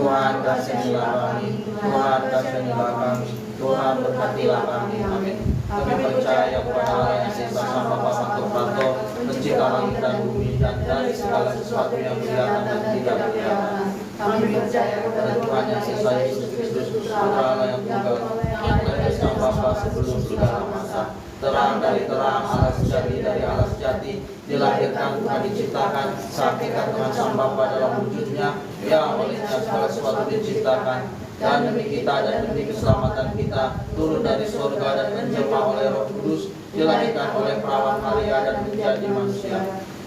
Tuhan kasihanilah kami, Tuhan kasihanilah kami, Tuhan berkatilah kami, amin. Kami percaya kepada Allah yang Esa Sang Bapa Pantokrator, pencipta langit dan bumi dan dari segala sesuatu yang kelihatan dan tidak kelihatan. Kami percaya kepada Tuhan yang Esa Yesus Kristus, Putra Allah yang tunggal, yang dari Sang Bapa sebelum segala masa, terang dari terang, Allah sejati dari Allah sejati, dilahirkan Tuhan diciptakan, saksikan dengan Sang Bapa dalam wujudnya, yang olehnya segala sesuatu diciptakan. Dan demi kita dan demi keselamatan kita turun dari surga dan menjelma oleh Roh Kudus, dilahirkan oleh perawan Maria dan menjadi manusia.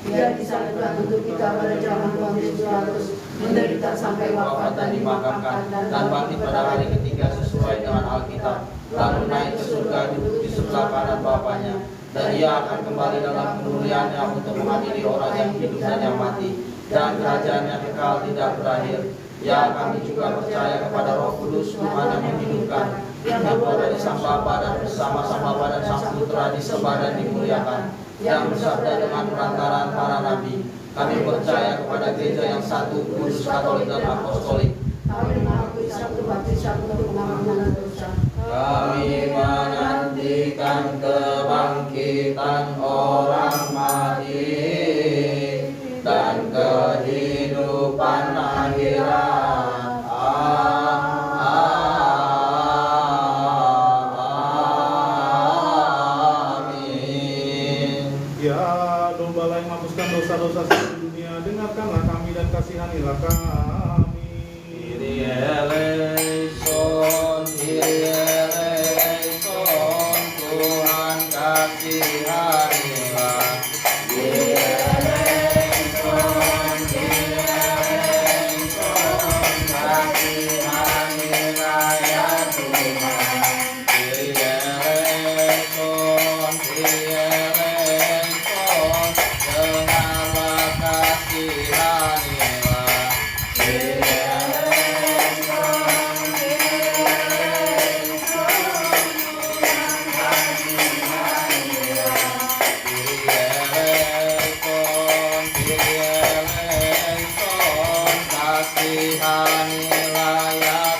Dia disalibkan untuk kita pada zaman Pontius Pilatus, menderita sampai wafat dan dimakamkan, dan bangkit pada hari ketiga sesuai dengan Alkitab, lalu naik ke surga duduk di sebelah kanan Bapanya, dan Ia akan kembali dalam kemuliaannya untuk mengadili orang yang hidup dan yang mati, dan kerajaannya kekal tidak berakhir. Ya, kami juga percaya kepada Roh Kudus, Tuhan yang menghidupkan, yang keluar dari Sang Bapa dan bersama Sang Bapa dan Sang Putra disembah dan dimuliakan, yang bersabda dengan perantaraan para nabi. Kami percaya kepada gereja yang satu, kudus, katolik dan apostolik. Kami mengakui satu baptis, satu untuk pengampunan dosa. Kami menantikan kebangkitan orang mati dan kehidupan akhirat. Amin. Ya domba yang menghapuskan dosa-dosa seluruh dunia, dengarkanlah kami dan kasihanilah kami. Kyrie eleison, Kyrie eleison, Tuhan kasihanilah. Kyrie eleison, Kyrie eleison, kasihanilah ya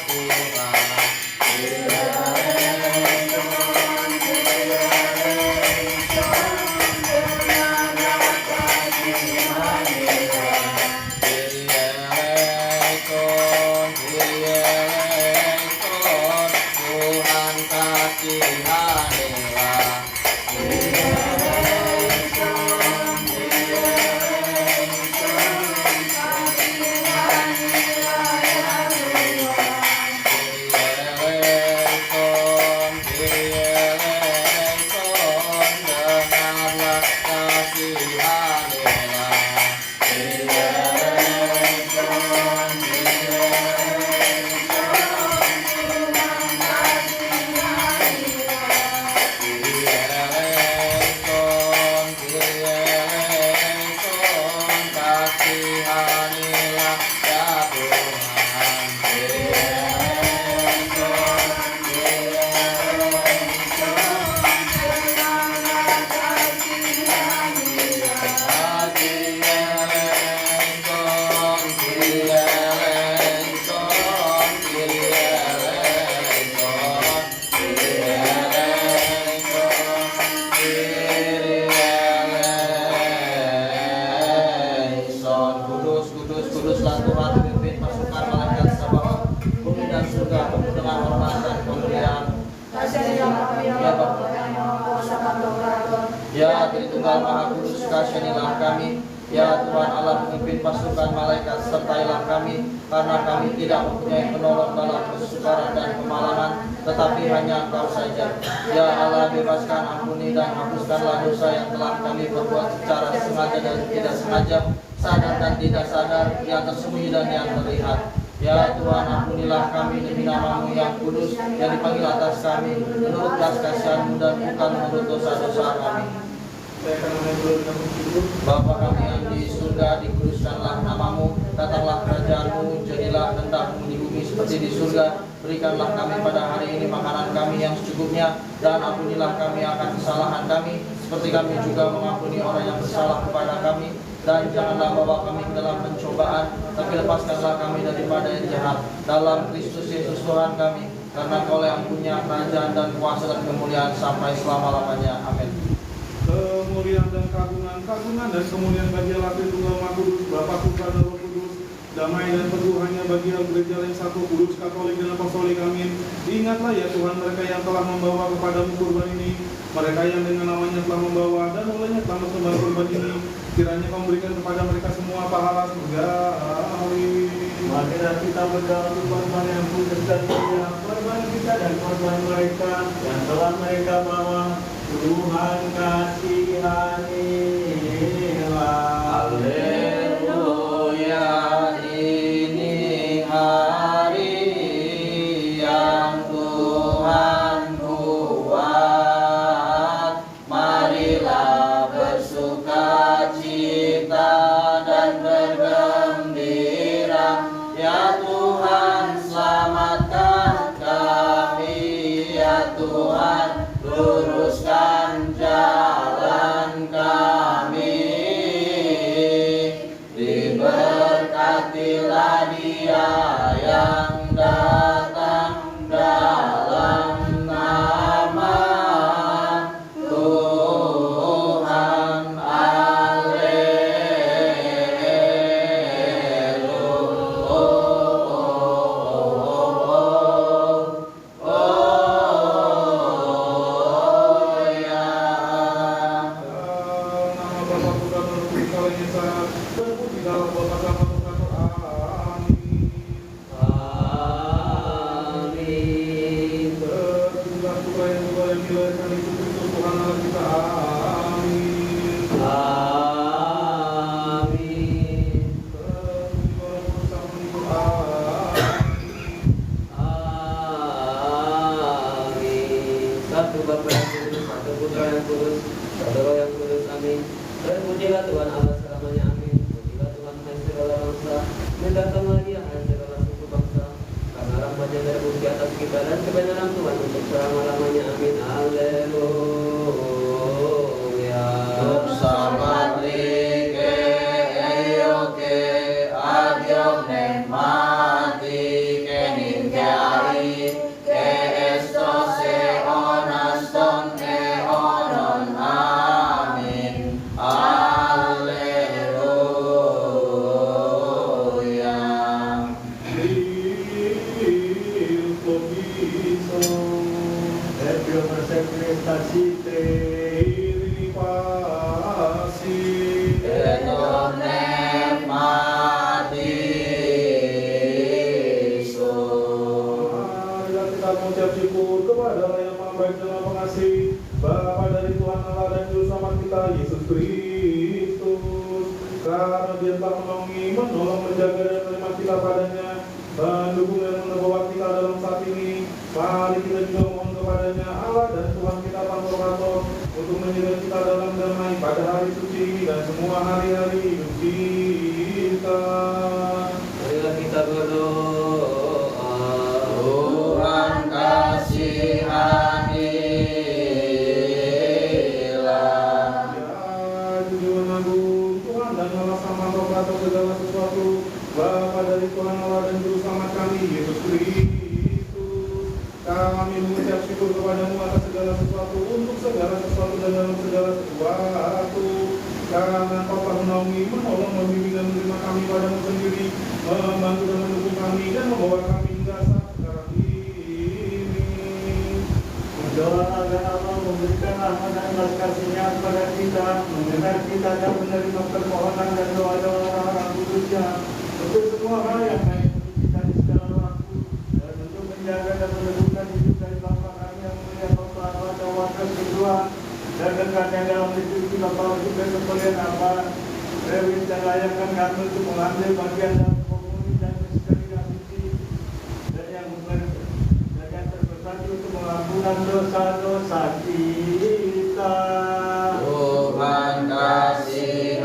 Tuhan. Kyrie eleison, Kyrie eleison, dengarlah kasihanilah. Kyrie kasihanilah ya Tuhan. Tuhan kasihanilah. Kasihanilah ya Tuhan. Kuduslah Tuhan, pimpin pasukan malaikat Sabaoth, bumi dan surga penuh dengan hormat dan kemuliaan. Ya Bapa, ya Tritunggal Maha Kudus, kasihanilah kami. Ya Tuhan Allah, pemimpin pasukan malaikat, sertailah kami, karena kami tidak mempunyai penolong dalam kesukaran dan kemalangan, tetapi hanya Engkau saja. Ya Allah, bebaskan, ampuni, dan hapuskanlah dosa yang telah kami perbuat secara sengaja dan tidak sengaja, sadar dan tidak sadar, yang tersembunyi dan yang terlihat. Ya Tuhan, ampunilah kami demi nama-Mu yang kudus, yang dipanggil atas kami, menurut belas kasihan-Mu dan bukan menurut dosa-dosa kami. Bapa kami yang di surga, dikuduskanlah nama-Mu, datanglah kerajaan-Mu, jadilah kehendak-Mu di bumi seperti di surga. Berikanlah kami pada hari ini makanan kami yang secukupnya, dan ampunilah kami akan kesalahan kami, seperti kami juga mengampuni orang yang bersalah kepada kami. dan janganlah bawa kami ke dalam pencobaan, tapi lepaskanlah kami daripada yang jahat. Dalam Kristus Yesus Tuhan kami, karena Kau yang punya kerajaan dan kuasa dan kemuliaan sampai selama-lamanya. Amin. Kemuliaan dan kagungan dan kemuliaan bagi Allah Tritunggal Maha Kudus, Bapa, Putra dan Roh Kudus, damai dan teguh hanya bagi gereja yang satu, kudus, katolik dan apostolik. Amin. Ingatlah ya Tuhan mereka yang telah membawa kepadamu kurban ini, mereka yang dengan namanya telah membawa dan olehnya telah mempersembahkan kurban ini. Kiranya Kau memberikan kepada mereka semua pahala surgawi. Marilah kita berdoa untuk korban yang kudus dan mulia, korban kita dan korban mereka yang telah mereka bawa. Tuhan kasihanilah. Haleluya, ini hari yang Tuhan buat. Marilah bersukacita dan bergembira. Ya Tuhan, selamatkan kami. Ya Tuhan, luruskan jalan kami. Diberkatilah Dia yang datang dalam nama Tuhan. Satu Bapa yang kudus, satu Putra yang kudus, satu Roh yang kudus. Amin. Terpujilah Tuhan Allah selamanya. Amin. Pujilah Tuhan hai segala bangsa, mendatanglah Dia hai segala suku bangsa. Karena rahmat-Nya terbukti atas kita dan kebenaran Tuhan untuk selama-lamanya. Amin. Haleluya. Sabatrike eyoke adiogne mati kenin ke ari ke estose onaston eonon. Amin. Haleluya. Dio persecretacite. Etone mati so. Marilah kita mengucap syukur kepada Allah yang Maha Baik dan Maha Pengasih, Bapa dari Tuhan Allah dan Juru Selamat kita Yesus Kristus. Karena Dia telah menolong, menjaga dan menerima kita padanya, mendukung dan membawa kita dalam saat ini. Mari kita juga mohon kepadanya Allah dan Tuhan kita Pantokrator untuk menyertai kita dalam damai pada hari suci ini dan semua hari-hari hidup kita. Marilah kita berdoa. Tuhan kasihanilah. Ya Tuhan Agung, Tuhan dan Allah sama Pantokrator segala sesuatu, Bapa dari Tuhan Allah dan Juru Selamat kami Yesus Kristus. Kami mengucap syukur kepadamu atas segala sesuatu, untuk segala sesuatu dan dalam segala sesuatu. Karena Kau telah menolong, membimbing dan menerima kami padamu sendiri, membantu dan mendukung kami dan membawa kami hingga saat sekarang ini. Berdoa agar Allah memberikan rahmat dan belas kasih-Nya kepada kita, mendengar kita dan menerima permohonan dan doa-doa orang-orang kudus-Nya untuk semua hal yang baik untuk kita di segala waktu, dan untuk menjaga dan meneguhkan hidup dari Bapa kami yang mulia, Bapa Allah dan Wakil kedua, dan dekatnya dalam liturgi Bapa untuk kesempurnaan apa, rewin dan layakkan kami untuk mengambil bagian dalam komuni dan sekalian suci, dan yang terbersatu untuk mengampunkan dosa-dosa kita. Tuhan kasihanilah.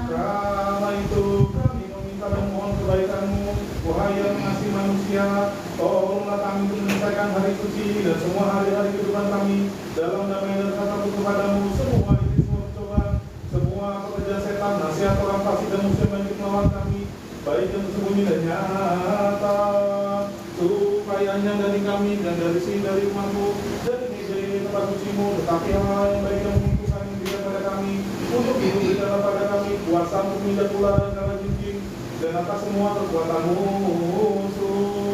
Karena itu kami meminta dan mohon kebaikan-Mu, wahai yang mengasihi manusia, tolonglah kami untuk menyelesaikan hari suci dan semua hari-hari kehidupan kami dalam damai dan tatamu kepadamu nasihat orang fasik dan muslim yang melawan kami, baik yang tersembunyi dan nyata, supaya hanya dari kami dan dari umatmu, dari tempat sucimu, tetapi hal yang baik yang mengutuskan yang diberikan pada kami, untuk itu berikanlah pada kami kuasa untuk menginjak ular dan kala jengking, dan atas semua kekuatan musuh.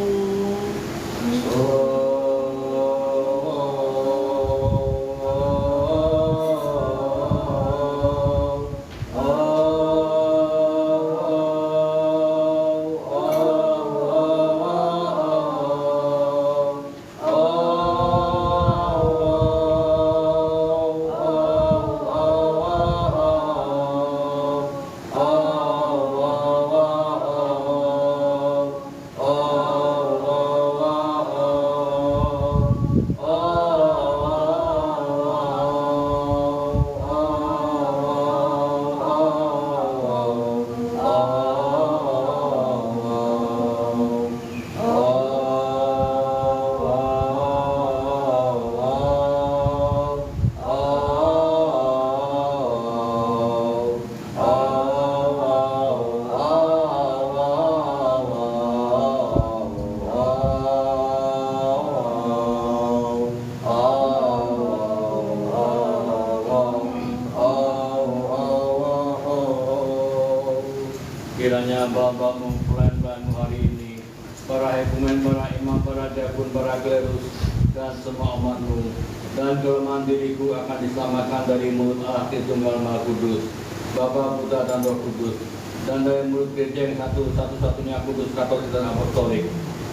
Kiranya Bapa mempelayan hari ini, para hekumen, para imam, para diakon, para klerus, dan semua umatmu, dan kelemahan diriku akan diselamatkan dari mulut Allah Tritunggal Maha Kudus, Bapa, Putra, dan Roh Kudus, dan dari mulut gereja yang satu-satunya kudus, katolik, dan apostolik,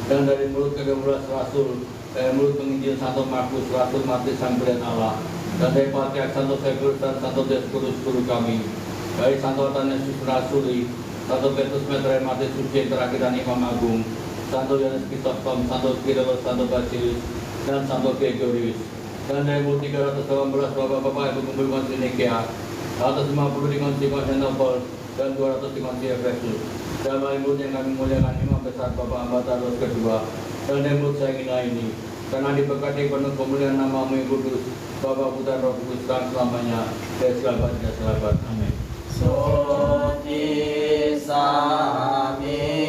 dan dari mulut ke-12 rasul, dari mulut penginjil Santo Markus, Rasul Matius Sang Pilihan Allah, dan dari Patriark Santo Severus dan Santo Dioscorus Guru kami, dari Santo Athanasius Rasuli, Santo Petrus Metre Mati Suci yang terakhir dan Imam Agung, Santo Yohanes Krisostom, Santo Kyrillos, Santo Basilius, dan Santo Gregorius. Dan dari mulut 318 bapak-bapak yang berkumpul di Nikea, 150 di Konstantinopel, dan 200 di Efesus. Dan dari mulut yang kami muliakan Imam Besar Bapak Ambataros kedua, dan dari mulut saya ini, karena diberkati penuh kemuliaan nama-Mu yang kudus, Bapa, Putra, Roh Kudus, dan selamanya, dari selamat dan selamat. Amin. Suci Samin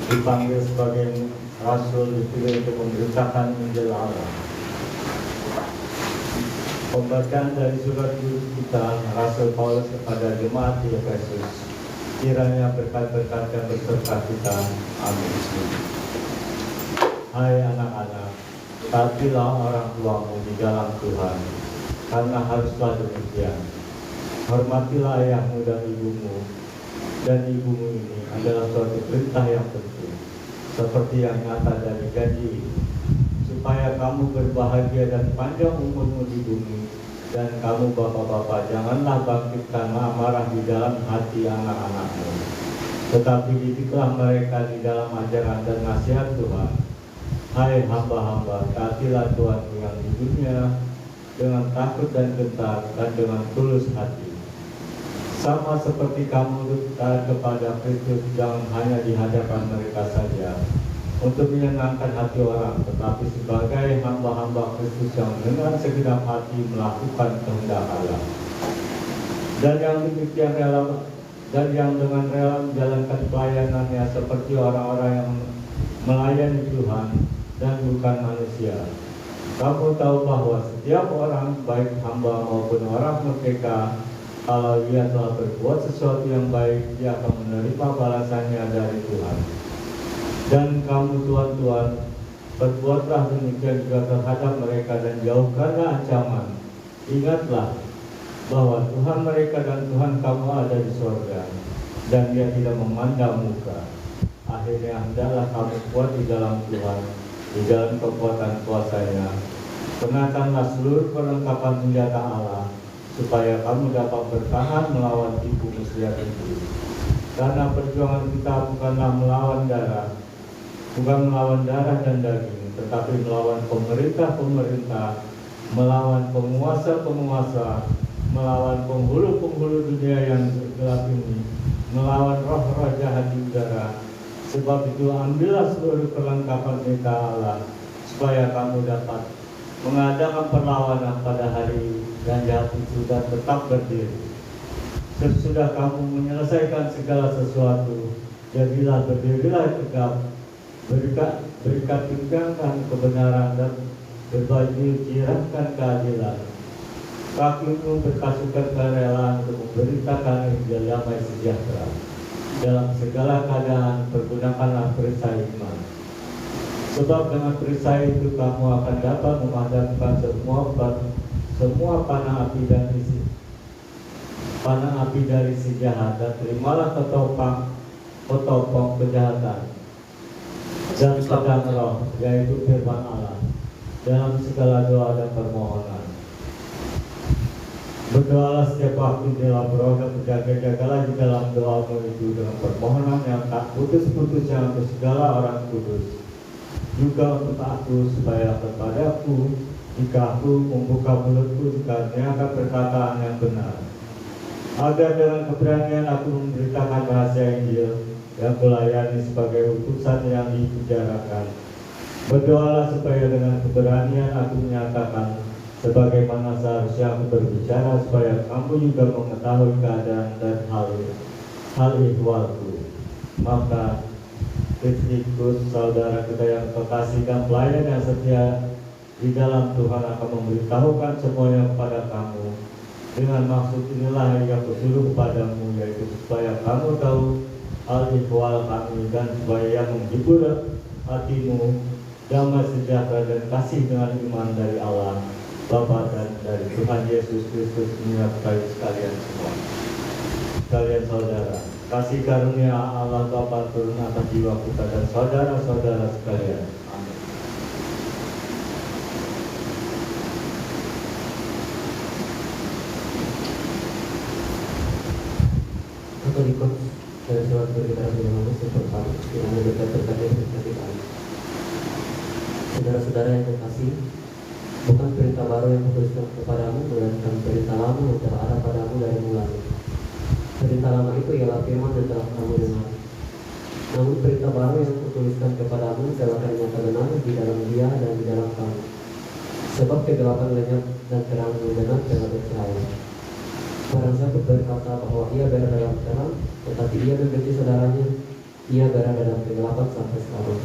dipanggil sebagai rasul, dipilih untuk memberitakan Injil Allah. Pembacaan dari surat kita Rasul Paulus kepada jemaat di Efesus. Kiranya berkat-berkat yang berserta kita. Amin. Hai anak-anak, taatilah orang tuamu di dalam Tuhan, karena haruslah demikian. Hormatilah ayahmu dan ibumu ini adalah suatu perintah yang penting, seperti yang nyata dari janji, supaya kamu berbahagia dan panjang umurmu di bumi. Dan kamu bapak-bapak, janganlah bangkitkan amarah di dalam hati anak-anakmu, tetapi didiklah mereka di dalam ajaran dan nasihat Tuhan. Hai hamba-hamba, taatilah Tuhanmu yang di dunia dengan takut dan gentar dan dengan tulus hati. Sama seperti kamu taat kepada Kristus, jangan hanya di hadapan mereka saja untuk menyenangkan hati orang, tetapi sebagai hamba-hamba Kristus yang dengan segenap hati melakukan kehendak Allah. Dan yang demikian rela, dan yang dengan rela menjalankan pelayanannya seperti orang-orang yang melayani Tuhan dan bukan manusia. Kamu tahu bahwa setiap orang, baik hamba maupun orang merdeka, kalau ia telah berbuat sesuatu yang baik, dia akan menerima balasannya dari Tuhan. Dan kamu tuan-tuan, berbuatlah demikian juga terhadap mereka dan jauhkanlah ancaman. Ingatlah bahwa Tuhan mereka dan Tuhan kamu ada di surga, dan Dia tidak memandang muka. Akhirnya hendaklah kamu kuat di dalam Tuhan, di dalam kekuatan kuasa-Nya. Kenakanlah seluruh perlengkapan senjata Allah, supaya kamu dapat bertahan melawan tipu muslihat itu. Karena perjuangan kita bukanlah melawan darah dan daging, tetapi melawan pemerintah-pemerintah, melawan penguasa-penguasa, melawan penghulu-penghulu dunia yang gelap ini, melawan roh-roh jahat di udara. Sebab itu ambillah seluruh perlengkapan kita Allah, supaya kamu dapat mengadakan perlawanan pada hari yang jahat itu dan tetap berdiri. Sesudah kamu menyelesaikan segala sesuatu, jadilah berdirilah tegap, berikat pinggangkan kebenaran dan berbaju jirahkan keadilan. Kakimu berpasukan kerelaan untuk memberitakan Injil damai sejahtera. Dalam segala keadaan pergunakanlah perisai iman. Sebab dengan perisai itu kamu akan dapat memadamkan semua panah api dari si jahat, dan terimalah ketopong kejahatan dan pedang roh, yaitu firman Allah, dalam segala doa dan permohonan. Berdoalah setiap waktu dalam roh, dan berjaga-jagalah di dalam doamu itu dengan permohonan yang tak putus-putusnya untuk segala orang kudus, juga untuk aku, supaya kepadaku, jika aku membuka mulutku, dikaruniakan perkataan yang benar, agar dengan keberanian aku memberitakan rahasia Injil yang kulayani sebagai utusan yang dipenjarakan. Berdoalah supaya dengan keberanian aku menyatakan sebagaimana seharusnya aku berbicara, supaya kamu juga mengetahui keadaan dan hal ihwalku. Maka Titus, saudara kita yang kekasih dan pelayan yang setia di dalam Tuhan, akan memberitahukan semuanya kepada kamu. Dengan maksud inilah yang kusuruh kepadamu, yaitu supaya kamu tahu hal ihwal kami, dan supaya menghibur hatimu damai sejahtera dan kasih dengan iman dari Allah Bapa dan dari Tuhan Yesus Kristus menyertai sekalian semua. Sekalian saudara, kasih karunia Allah Bapa turun atas jiwa kita dan saudara-saudara sekalian. Amin. Katolikos dari surat berita yang seperti yang berkata kita. Saudara-saudara yang terkasih, bukan perintah baru yang kutuliskan kepadamu, melainkan perintah lama yang telah ada padamu dari mulanya. Perintah lama itu ialah firman yang telah kamu dengar. Namun perintah baru yang kutuliskan kepadamu adalah ternyata benar di dalam Dia dan di dalam kamu. Sebab kegelapan lenyap dan terang mengenal telah bercahaya. Barang siapa berkata bahwa ia berada dalam terang, tetapi ia membenci saudaranya, ia berada dalam kegelapan sampai sekarang.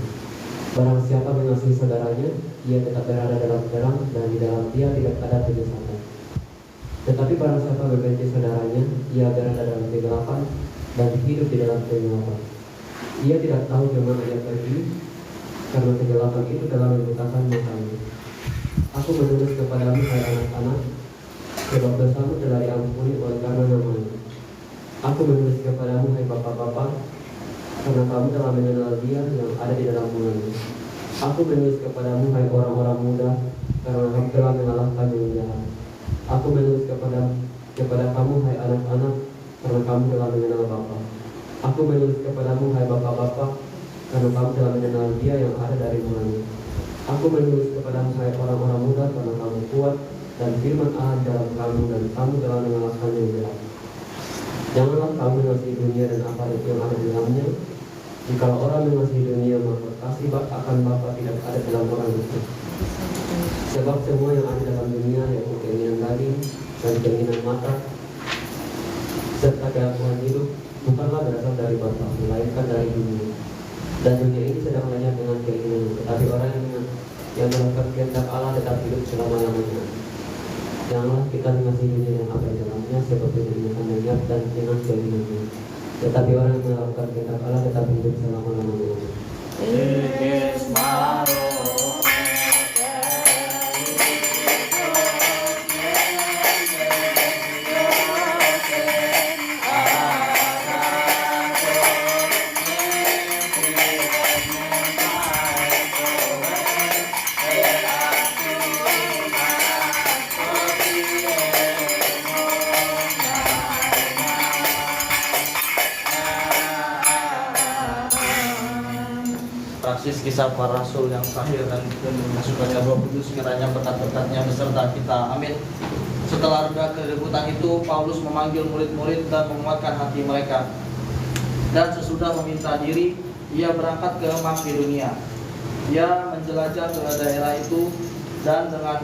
Barang siapa mengasihi saudaranya, ia tetap berada dalam terang, dan di dalam dia tidak ada kegelapan. Tetapi barang siapa membenci saudaranya, ia berada dalam kegelapan dan hidup di dalam kegelapan. Ia tidak tahu kemana ia pergi, karena kegelapan itu telah membutakan matanya. Aku menulis kepadamu, hai anak-anak, sebab dosamu telah diampuni oleh karena nama-Nya. Aku menulis kepadamu, hai bapak-bapak, karena kamu telah mengenal Dia yang ada di dalam mulanya. Aku menulis kepadamu, hai orang-orang muda, karena kamu telah mengalahkan yang jahat. Aku menulis kepada kamu, hai anak-anak, karena kamu telah mengenal Bapa. Aku menulis kepadamu, hai bapak-bapak, karena kamu telah mengenal Dia yang ada dari mulanya. Aku menulis kepadamu, hai orang-orang muda, karena kamu kuat dan firman Allah di dalam kamu, dan kamu telah mengalahkan yang jahat. Janganlah kamu mengasihi dunia dan apa yang ada di dalamnya. Jikalau orang mengasihi dunia, maka kasih akan Bapa tidak ada dalam orang itu. Sebab semua yang ada dalam dunia, yaitu keinginan daging dan keinginan mata, serta keangkuhan hidup, bukanlah berasal dari Bapa, melainkan dari dunia. Dan dunia ini sedang lenyap dengan keinginannya, tetapi orang yang melakukan kehendak Allah tetap hidup selama-lamanya. Janganlah kita mengasihi dunia dan apa di dalamnya, seperti dunia akan lenyap dan dengan keinginannya. Tetapi orang yang melakukan kehendak Allah tetap hidup selama-lamanya. Praksis kisah para rasul yang terakhir dan kemasukannya Roh Kudus kiranya berkat-berkatnya beserta kita. Amin. Setelah reda keributan itu, Paulus memanggil murid-murid dan menguatkan hati mereka. Dan sesudah meminta diri, ia berangkat ke Makedonia. Ia menjelajah ke daerah itu dan dengan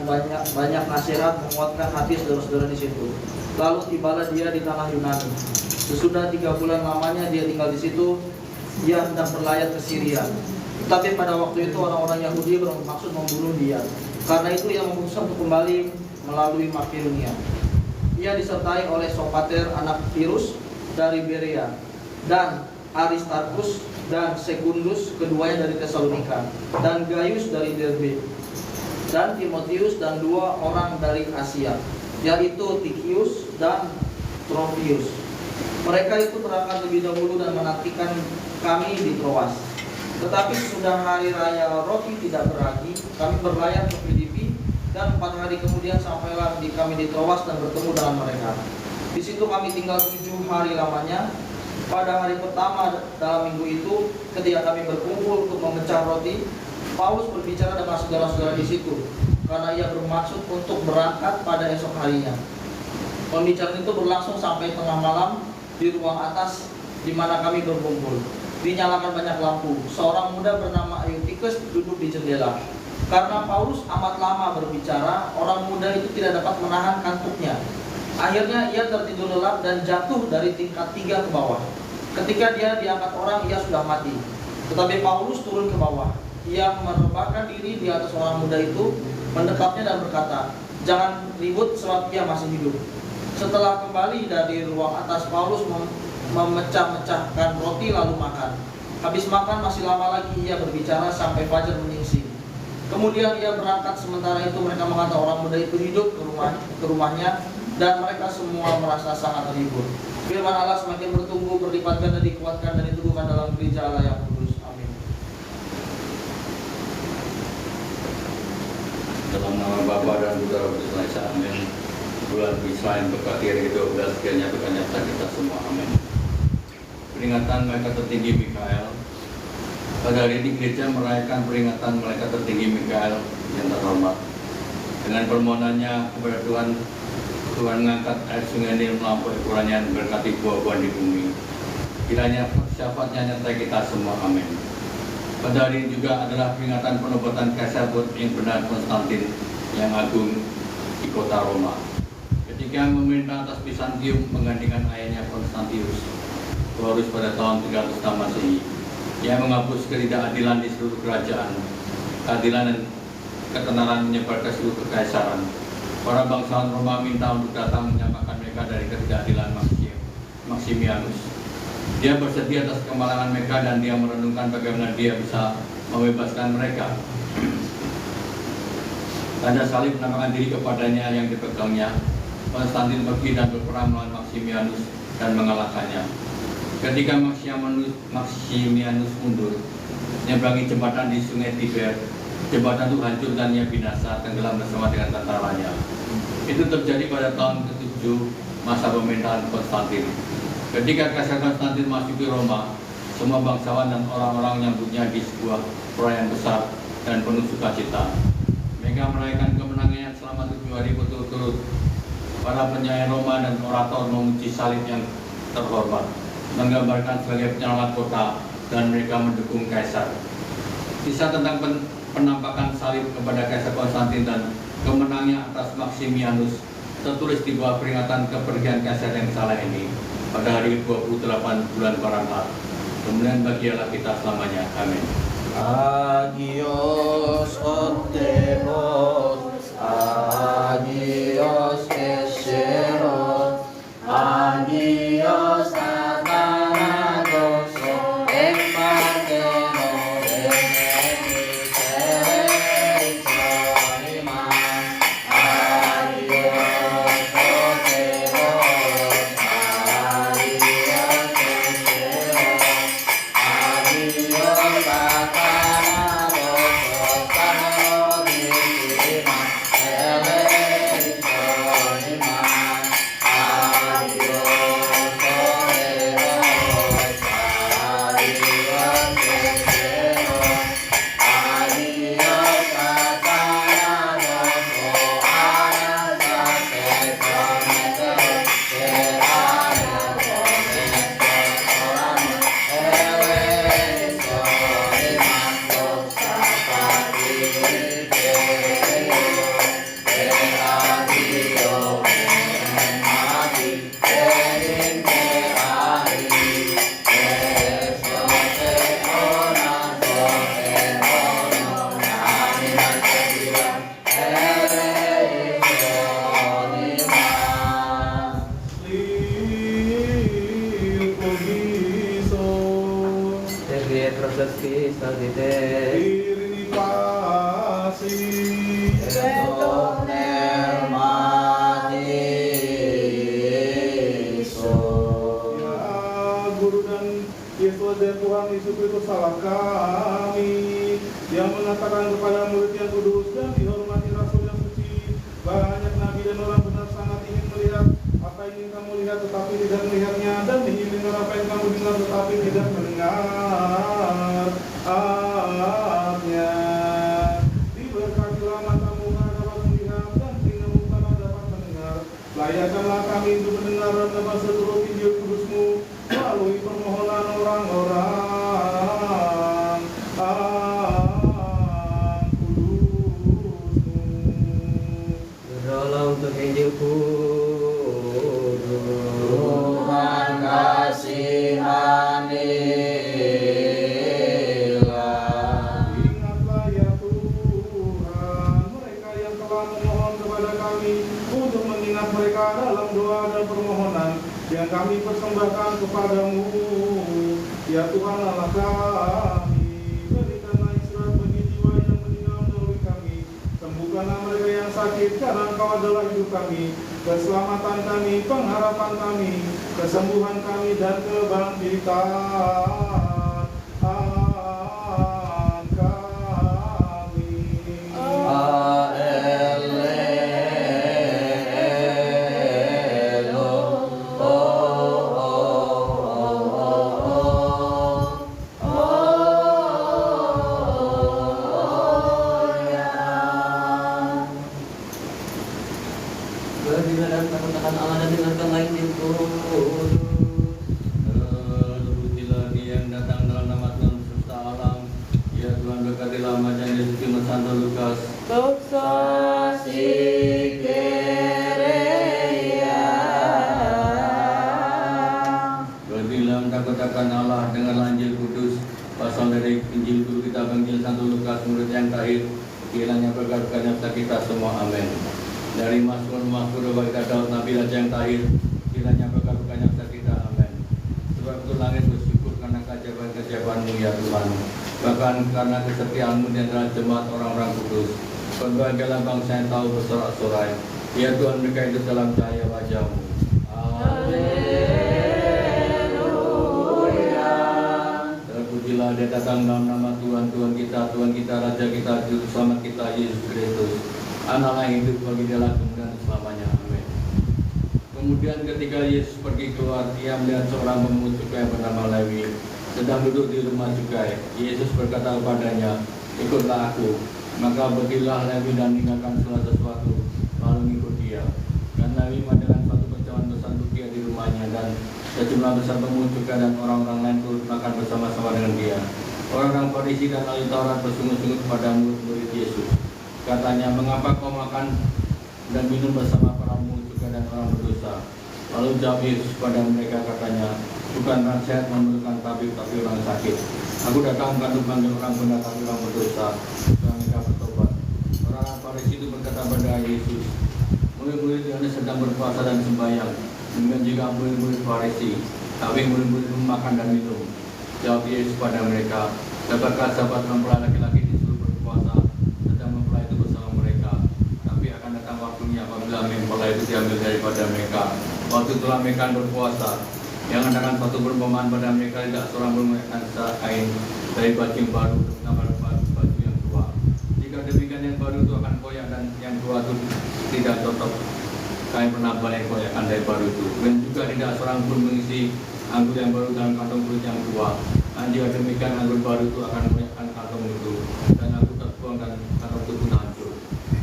banyak nasihat menguatkan hati saudara-saudara di situ. Lalu tibalah dia di tanah Yunani. Sesudah 3 bulan lamanya dia tinggal di situ, ia hendak berlayar ke Syria. Tapi pada waktu itu orang-orang Yahudi bermaksud membunuh dia. Karena itu ia memutuskan untuk kembali melalui Makedonia. Ia disertai oleh Sopater anak Pirus dari Berea, dan Aristarkus dan Sekundus keduanya dari Tesalonika, dan Gaius dari Derbe, dan Timotius dan 2 orang dari Asia, yaitu Tikius dan Trofius. Mereka itu berangkat lebih dahulu dan menantikan kami di Troas. Tetapi sudah hari raya roti tidak beragi, kami berlayar ke Filipi, dan 4 hari kemudian sampailah kami di Troas dan bertemu dengan mereka. Di situ kami tinggal 7 hari lamanya. Pada hari pertama dalam minggu itu, ketika kami berkumpul untuk memecah roti, Paulus berbicara dengan saudara-saudara di situ, karena ia bermaksud untuk berangkat pada esok harinya. Pembicaraan itu berlangsung sampai tengah malam di ruang atas di mana kami berkumpul. Dinyalakan banyak lampu. Seorang muda bernama Eutikus duduk di jendela. Karena Paulus amat lama berbicara, orang muda itu tidak dapat menahan kantuknya. Akhirnya ia tertidur lelap dan jatuh dari tingkat 3 ke bawah. Ketika dia diangkat orang, ia sudah mati. Tetapi Paulus turun ke bawah. Ia merebahkan diri di atas orang muda itu, mendekapnya dan berkata, "Jangan ribut sebab dia masih hidup." Setelah kembali dari ruang atas, Paulus memecah-mecahkan roti lalu makan. Habis makan masih lama lagi ia berbicara sampai fajar menyingsing. Kemudian ia berangkat. Sementara itu mereka mengatakan orang muda itu hidup ke rumahnya, dan mereka semua merasa sangat terhibur. Firman Allah semakin bertumbuh, berlipat ganda, dikuatkan dan diteguhkan dalam gereja Allah yang kudus. Amin. Dalam nama Bapa dan Putra dan Roh Kudus. Amin. Bulan Bisma berkati hari ke-12 kiranya berkanyata kita semua. Amin. Peringatan Malaikat Tertinggi Mikael. Pada hari ini gereja merayakan peringatan Malaikat Tertinggi Mikael yang terhormat. Dengan permohonannya kepada Tuhan mengangkat air sungai Nil melampaui ukurannya dan berkati buah-buahan di bumi. Kiranya syafaatnya nyertai kita semua. Amin. Pada hari ini juga adalah peringatan penobatan Kaisar yang benar Konstantin yang agung di kota Roma. Ketika memerintah atas Bizantium menggantikan ayahnya Konstantius Horus pada tahun 306 Masehi, Ia menghapus ketidakadilan di seluruh kerajaan. Keadilan dan ketenaran menyebar ke seluruh kekaisaran. Para bangsawan Roma minta untuk datang menyelamatkan mereka dari ketidakadilan Maximianus. Dia bersedih atas kemalangan mereka dan dia merenungkan bagaimana dia bisa membebaskan mereka. Tanda salib menamakan diri kepadanya yang dipegangnya. Konstantin pergi dan berperang melawan Maximianus dan mengalahkannya. Ketika Maximianus mundur, menyeberangi jembatan di sungai Tiber, jembatan itu hancur dan ia binasa, tenggelam bersama dengan tentaranya. Itu terjadi pada tahun ke-7 masa pemerintahan Konstantin. Ketika Kaisar Konstantin masuk ke Roma, semua bangsawan dan orang-orang menyambutnya di sebuah perayaan besar dan penuh sukacita. Mereka merayakan kemenangannya selama 7 hari berturut-turut. Para penyair Roma dan orator memuji salib yang terhormat, menggambarkan sebagai penyelamat kota, dan mereka mendukung Kaisar. Kisah tentang penampakan salib kepada Kaisar Konstantin dan kemenangnya atas Maximianus tertulis di bawah peringatan kepergian Kaisar yang salah ini pada hari 28 bulan Barangat. Kemudian bahagialah kita selamanya. Amin. Agios otebos, agios escheros, agios atanados, en parteno salah kami yang mengatakan kepada murid yang kudus dan dihormati rasul yang suci, banyak nabi dan orang benar sangat ingin melihat apa yang ingin kamu lihat tetapi tidak melihatnya, dan ingin dengar apa yang kamu dengar tetapi tidak mendengarnya. Diberkatilah matamu karena dapat melihat dan telingamu karena dapat mendengar. Layakkanlah kami untuk mendengar dan dapat seturut Injil kudusmu melalui permohonan orang-orang untuk Injil kudus. Tuhan kasihanilah. Ingatlah ya Tuhan mereka yang telah memohon kepada kami untuk mengingat mereka dalam doa dan permohonan yang kami persembahkan kepadamu. Ya Tuhan Allah kami, berikanlah istirahat bagi jiwa yang meninggal melalui kami. Sembuhkanlah mereka yang sakit, karena Engkau adalah hidup kami, keselamatan kami, pengharapan kami, kesembuhan kami, dan kebangkitan kami. Terpujilah Dia yang datang dalam nama Tuhan semesta alam. Ya Tuhan, berkatilah Majan Yesus Kristus Santo Lukas. Berilah mentakutkan Allah dengan Injil kudus, kiranya berkat nyata kita semua, amin. Dari Mazmur bagi Daud Nabi Raja yang tahir, kiranya berkat nyata kita, amin. Sebab itu langit bersyukur karena keajaiban-keajaiban-Mu ya Tuhan, bahkan karena kesetiaan-Mu di antara jemaat orang-orang kudus. Berbahagialah bangsa yang tahu bersorak-sorai, ya Tuhan, mereka hidup dalam cahaya wajah-Mu. Terpujilah Dia datang dalam nama Tuhan kita, Raja kita, Juru Selamat kita, Yesus Kristus. Analah hidup bagi Dia kemudian selamanya, amin. Kemudian ketika Yesus pergi keluar, Ia melihat seorang pemungut cukai bernama Lewi sedang duduk di rumah cukai. Yesus berkata kepadanya, ikutlah aku. Maka pergilah Lewi dan meninggalkan segala sesuatu, lalu mengikut Dia. Dan Lewi mengadakan suatu pecahan besar untuk Dia di rumahnya, dan sejumlah besar pemungut cukai dan orang-orang lain turut makan bersama-sama dengan Dia. Orang-orang Farisi dan ahli Taurat bersungut-sungut kepada murid-murid Yesus. Katanya, mengapa kau makan dan minum bersama para pemungut cukai dan orang berdosa? Lalu jawab Yesus kepada mereka, katanya, bukan orang sehat memerlukan tabib, tapi orang sakit. Aku datang bukan untuk memanggil orang benar, tapi orang berdosa, supaya mereka bertobat. Orang-orang Farisi itu berkata pada Yesus, murid-murid Yohanes sedang berpuasa dan sembahyang, demikian juga murid-murid Farisi, tapi murid-murid makan dan minum. Jawab Yesus pada mereka, dapatkah sahabat mempelai laki-laki disuruh berpuasa sedang mempelai itu bersama mereka? Tapi akan datang waktunya apabila mempelai itu diambil daripada mereka. Waktu telah mereka berpuasa, yang adakan suatu perumpamaan pada mereka, tidak seorang pun mengenakan kain dari baju yang baru menambah baju yang tua. Jika demikian, yang baru itu akan koyak dan yang tua itu tidak cocok. Kain penambal yang koyak akan dari baru itu. Dan juga tidak seorang pun mengisi anggur yang baru dalam kantong kulit yang tua. Dan jika demikian, anggur baru itu akan koyakkan kantong itu, dan anggur terbuang dan kantong itu pun hancur.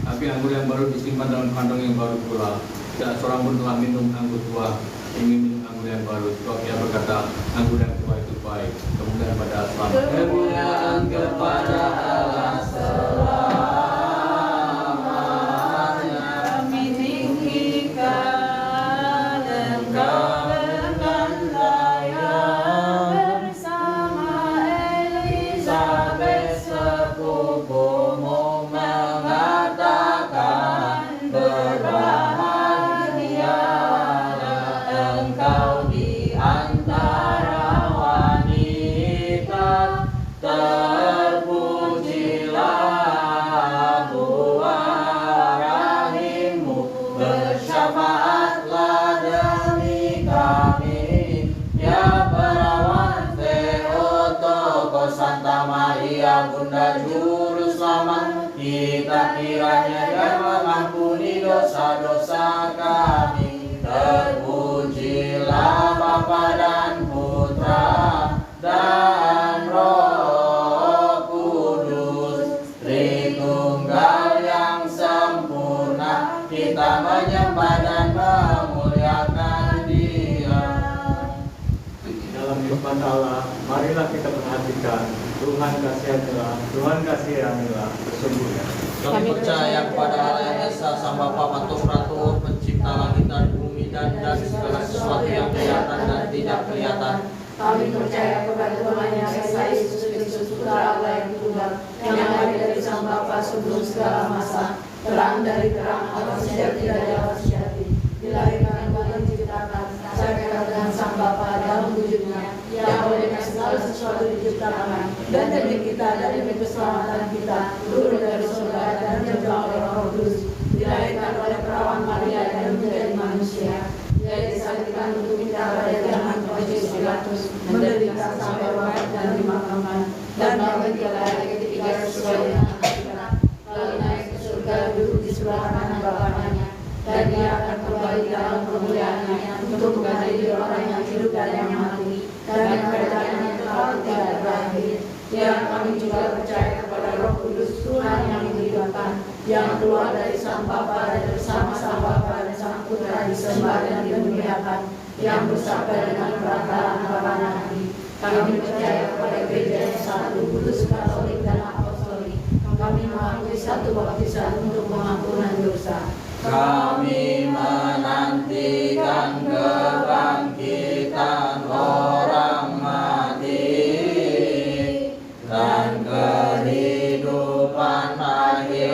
Tapi anggur yang baru disimpan dalam kantong yang baru pula. Tidak seorang pun telah minum anggur tua ingin minum anggur yang baru. Sebab Ia berkata, anggur yang tua itu baik. Kemudian pada selamat. Kemuliaan kepada Allah selamanya. Meninggikan Engkau dengan layak bersama Elizabeth sepupumu mengatakan, berbahagialah engkau di antara wanita, terpujilah buah rahimmu, bersyafaatlah demi kami, ya perawan Theotokos, Santa Maria Bunda Juru Selamat, kita kiranya Dia mengampuni dosa-dosa kami. Terpujilah Bapa dan Putra dan Roh Kudus, Tritunggal yang sempurna, kita menyembah dan memuliakan Dia. Dalam hikmat Allah, marilah kita perhatikan Tuhan kasihanilah, Tuhan kasihanilah sesungguhnya. Kami percaya kepada Allah yang Esa, Sang Bapa Pantokrator, pencipta langit dan bumi dan segala sesuatu yang kelihatan dan tidak kelihatan. Kami percaya kepada Tuhan yang Esa, Yesus Kristus, Putra Allah yang tunggal, yang lahir dari Sang Bapa sebelum segala masa, terang dari terang, Allah sejati dari Allah sejati, dilahirkan dan diciptakan, sejalan dengan Sang Bapa dalam wujudnya, yang olehnya segala sesuatu diciptakan, dan demi kita dan demi keselamatan kita, turun dari surga dan terjun oleh Roh Kudus, dilahirkan oleh perawan Maria dan menjadi manusia. Ia disalibkan untuk kita pada zaman Pontius Pilatus, menderita sampai wafat dan dimakamkan, dan bangun pada hari ketiga sesuai dengan Alkitab, lalu naik ke surga, duduk di sebelah kanan Bapaknya, dan Dia akan kembali dalam kemuliaannya untuk mengadili orang yang hidup dan yang mati, dan kerajaannya tetap tidak berakhir. Yang kami juga percaya kepada Roh Kudus, Tuhan yang menghidupkan, yang keluar dari Sang Bapa dan bersama Sang Bapa dan Sang Putra disembah dan dimuliakan, yang bersabda dengan perantaraan para nabi. Kami percaya kepada Gereja yang satu, kudus, Katolik dan Apostolik. Kami mengakui satu baptisan untuk pengampunan dosa. Kami menantikan kebangkitan orang mati dan kehidupan akhir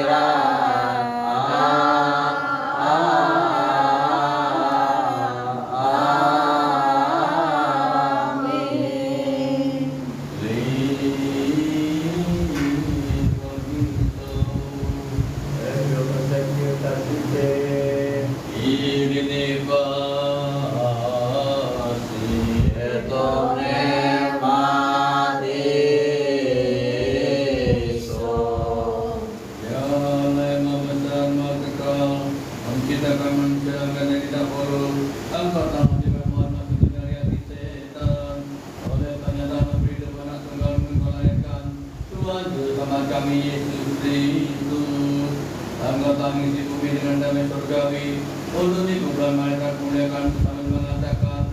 menciptakan manusia karena kita buruk. Engkau telah memberikan mohon masuk dari hati setan. Oleh pernyataan memberi depan anak tunggal Engkau lahirkan Tuhan Juru Selamat kami Yesus Kristus. Engkau telah mengisi bumi dengan damai surgawi. Untuk di kumpulan malaikat muliakan bersama mengatakan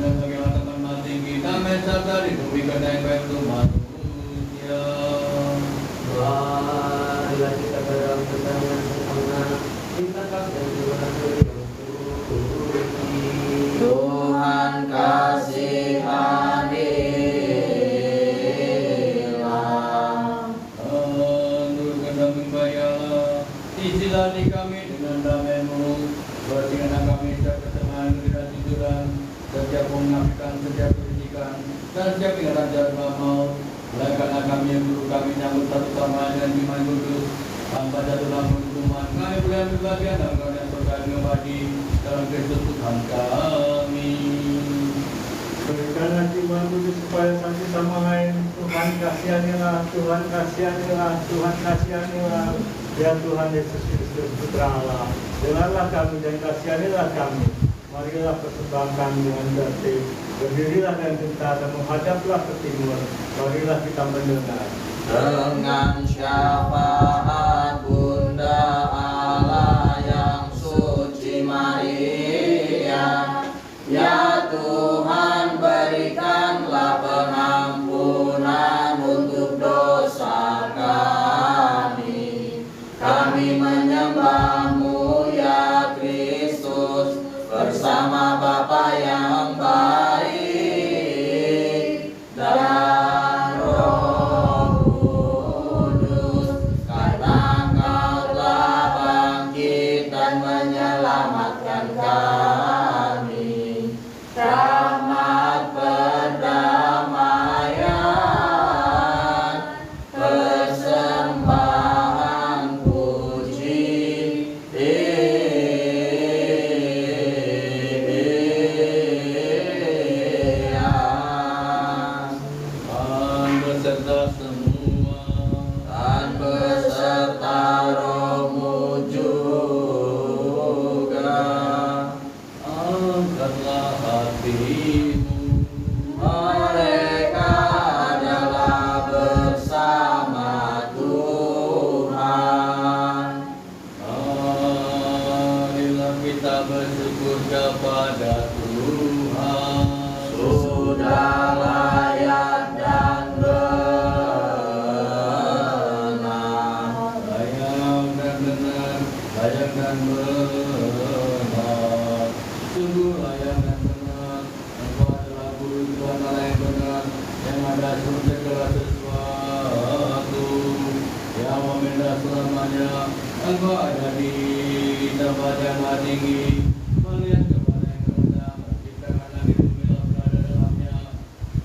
dan bagaimana teman tinggi damai serta di bumi karena yang baik untuk manusia. Marilah kita dalam kesayangan bersama kita kasih Tuhan Tuhan kasihanilah. Anugerah damai bayalah, isilah di kami dengan damai-Mu. Bersihkanlah kami setiap kesalahan dan tujuan, setiap mengafikan, setiap kerugian, dan setiap ingatan jahat maut. Berikanlah kami yang buruk kami nyambut satu sama dengan iman kudus. Tanpa jatuh dalam hukuman, kami boleh ambil bagian dalam karya surga yang abadi dalam Kristus Tuhan kami. Berikanlah jiwa kudus supaya saksi sama lain. Tuhan kasihanilah, Tuhan kasihanilah, Tuhan kasihanilah. Ya Tuhan Yesus Kristus Putra Allah, dengarlah kami dan kasihanilah kami. Marilah persembahkan dengan tertib. Berdirilah dan kita dan menghadaplah ke timur. Marilah kita mendengar. Dengan syafaat Bunda Allah yang suci Maria, ya Tuhan berikanlah pengampunan untuk dosa kami. Kami menyembah-Mu ya Kristus bersama Bapa yang baik dan Roh Kudus, karena Engkau telah bangkit dan menyelamatkan kami. Rahmat perdamaian, persembahan puji, Beserta semua dan beserta Roh-Mu juga. angkatlah hatimu. Mereka adalah bersama Tuhan. Marilah kita bersyukur kepada Tuhan. Sudah layak dan benar. Layak dan benar, layak dan benar. Sungguh layak dan benar. Engkau adalah Guru Tuhan Allah yang benar, yang ada seluruh segala sesuatu, yang memindah selamanya. Engkau ada di tempat yang maha tinggi, melihat kepada yang rendah, menciptakan langit bumi dan berada dalamnya.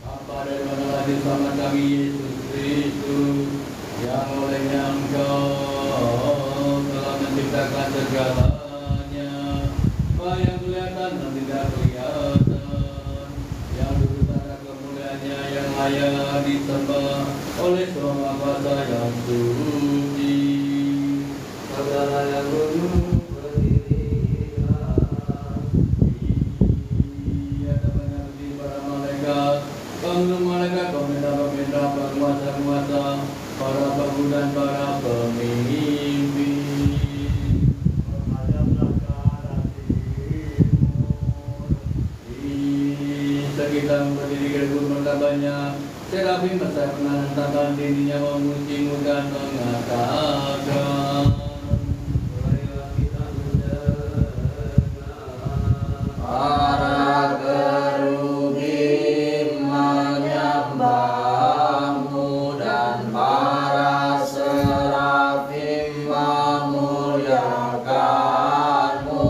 Apa dari mana lagi selamat kami Yesus Kristus, yang olehnya Engkau telah menciptakan segalanya, baik yang kelihatan dan tidak kelihatan, yang duduk pada kemuliaannya yang layak disembah oleh semua kuasa yang suci. Segala yang gunung berdirilah. Ia dapat berdiri para malaikat, malaikat, pemerintah, penguasa-penguasa, para pengguna dan para pemimpin. Menghadaplah ke arah timur. Di sekitar berdiri gedung mertabanya, serafim bersayap menantangkan dirinya memujimu dan mengatakan, Marilah kita mendengar. Para kerubim menyembah-Mu dan para serafim memuliakan-Mu,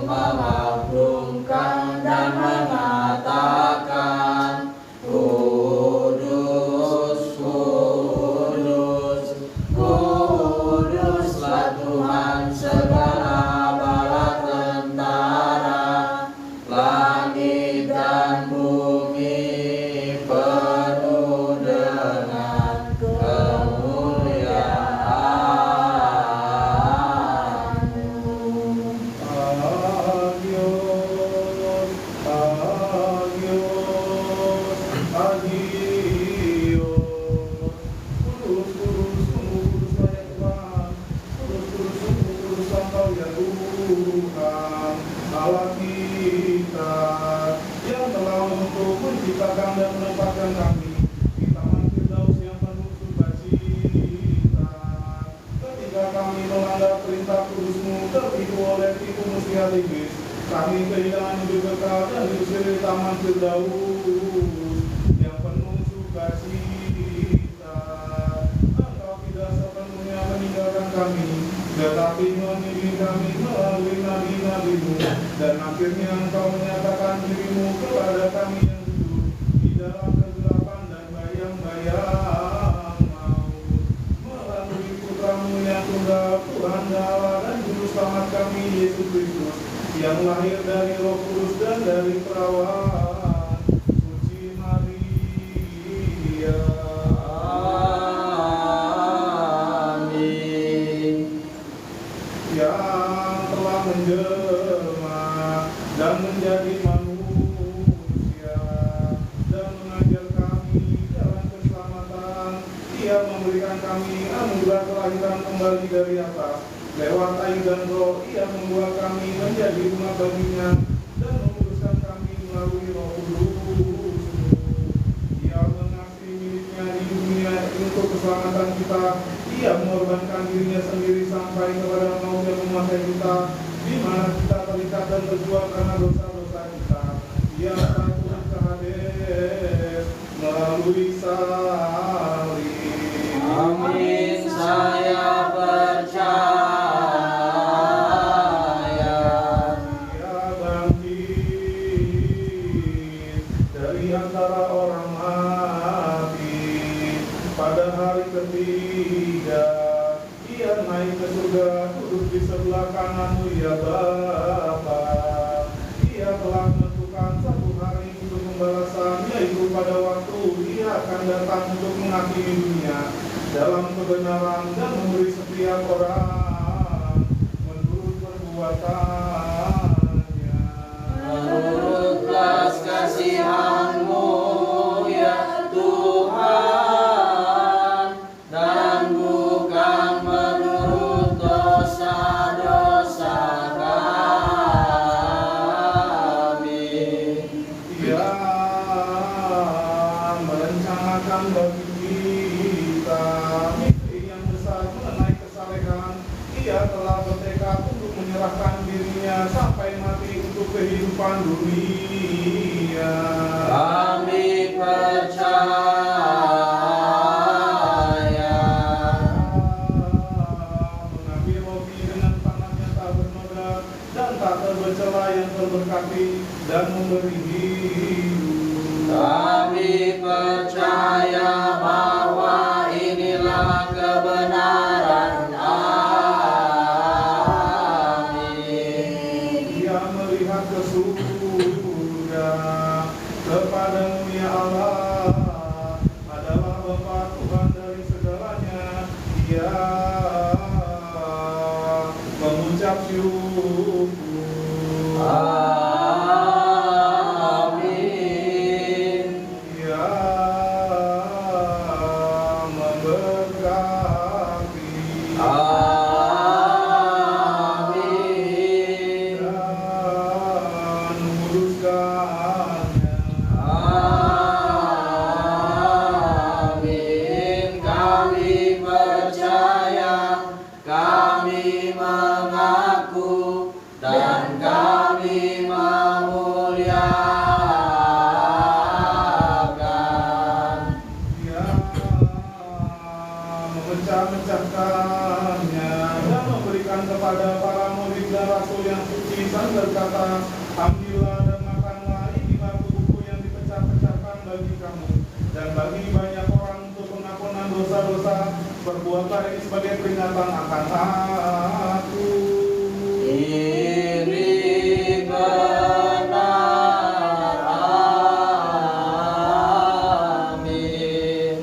mengagungkan dan mengatakan, Kudus, Kudus, Kuduslah Allah kita yang telah untuk menciptakan dan menempatkan kami di taman Firdaus yang penuh sukacita. Ketika kami melanggar perintah kudus-Mu, tertipu oleh tipu muslihat iblis, kami kehilangan hidup kekal dan diusir di taman Firdaus yang penuh sukacita. Engkau tidak sepenuhnya meninggalkan kami, tetapi memilih kami melalui nabi-nabi-Mu, dan akhirnya Engkau menyatakan diri-Mu kepada kami yang duduk di dalam kegelapan dan bayang-bayang maut. Melalui Putra-Mu yang tunggal, Tuhan Allah dan Juru Selamat kami, Yesus Kristus, yang lahir dari Roh Kudus dan dari perawan suci Maria. Yang telah menjelma dan menjadi manusia dan mengajar kami jalan keselamatan. Ia memberikan kami anugerah kelahiran kembali dari atas. Lewat air dan roh, Ia membuat kami menjadi umat baginya dan menguruskan kami melalui Roh Kudus. Ia mengasihi miliknya di dunia untuk keselamatan kita. Ia mengorbankan dirinya sendiri sampai kepada maut yang menguasai kita, di mana kita terikat dan terjual karena dosa-dosa kita. Ia turun ke Hades melalui salib. Amin, saya percaya. Ia bangkit dari antara orang mati pada hari ketiga. Ia naik ke surga, duduk di sebelah kanan mulia Bapa. Ia telah menentukan satu hari untuk pembalasan, yaitu pada waktu Ia akan datang untuk menghakimi dunia dalam kebenaran dan memberi setiap orang menurut perbuatannya. Menurut belas kasihan-Mu ya Tuhan, dan bukan menurut dosa-dosa kami. Ia merencanakan bagi kita mimpi yang besar mengenai kesalehan. Ia telah bertekad untuk menyerahkan dirinya sampai mati untuk kehidupan dunia. Kami percaya. Mengambil roti dengan tangannya tak bernoda dan tak terbercela yang terberkati dan memberi hidup. Kami percaya bahwa inilah kebenaran. Amin. Ia melihat ke surga, kepada mulia Allah adalah Bapa Tuhan dari segalanya. Ia mengucap syukur. Amin. Ia memberkati. Amin. Dan menguruskannya. Amin. Kami percaya, kami mengaku, dan kami memuliakan. Dia memecah-mecahkannya dan memberikan kepada para murid dan rasul yang suci sambil berkata, ambillah dan makanlah, inilah tubuhku yang dipecah-pecahkan bagi kamu dan bagi banyak orang untuk pengampunan dosa-dosa. Perbuatlah ini sebagai peringatan akan aku. Ini benar. Amin.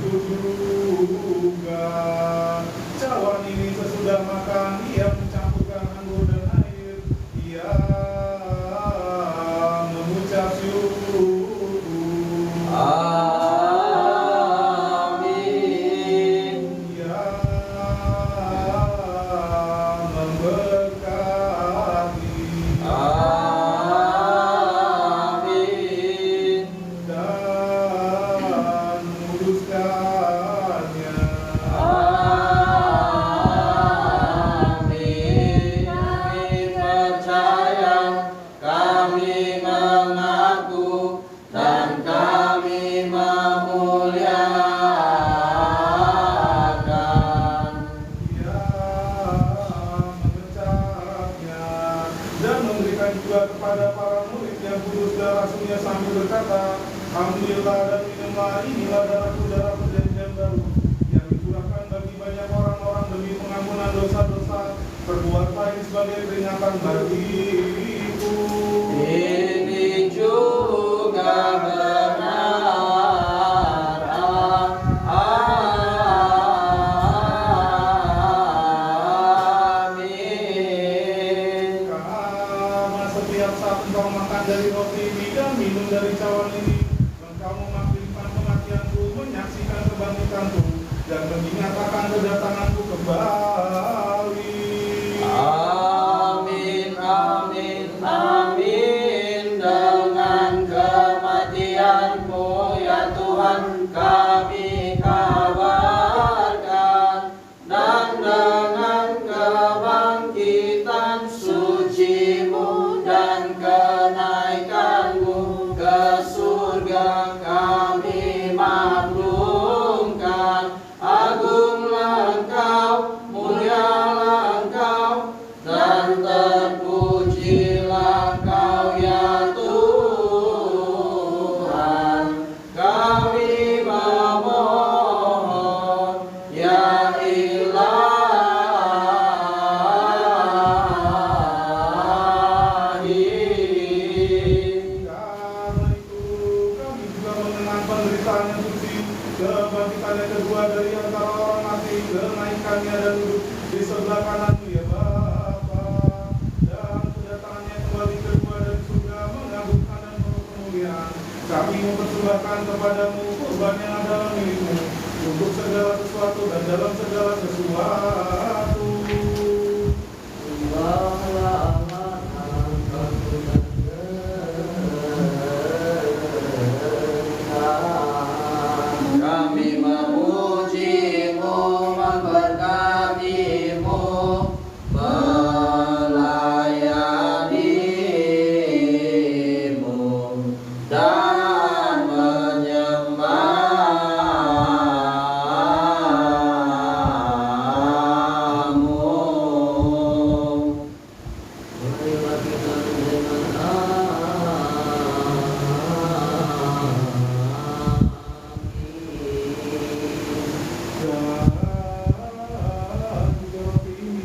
Begitu juga cawan ini sesudah makan, ia mencampurkan anggur dan air. Ia mengucap syukur. Amin. Ia memberi kepada para murid yang kudus dan rasulnya sambil berkata, ambillah dan minumlah, inilah darahku, darah perjanjian baru yang dicurahkan bagi banyak orang-orang demi pengampunan dosa-dosa. Perbuatlah ini sebagai peringatan bagiku. Ini juga benar. Amin. Karena setiap saat engkau makan dari roti ini dan minum dari cawan ini, engkau memaklumkan kematianku, menyaksikan kebangkitanku, dan mengingatkan kedatanganku kembali. Amin, amin, amin. Dengan kematian-Mu ya Tuhan kami kabarkan, dan dengan kebangkitan suci-Mu dan kenaikan-Mu ke surga kami maklumkan. Agunglah Engkau, mulialah Engkau, dan terpujilah Engkau ya Tuhan. Kami memohon ya Ilahi. Karena itu kami juga mengenang penderitaan yang suci, kebangkitan yang kedua dari antara orang mati, kenaikannya dan duduk di sebelah kanan-Mu ya Bapa, dan kedatangannya kembali kedua dari surga mengagumkan dan penuh kemuliaan. Kami mempersembahkan kepadamu kurban yang adalah milik-Mu untuk segala sesuatu dan dalam segala sesuatu. Kami memuji-Mu, memberkati-Mu, melayani-Mu, dan menyembah-Mu. Marilah kita mendengar. Dan juga roti ini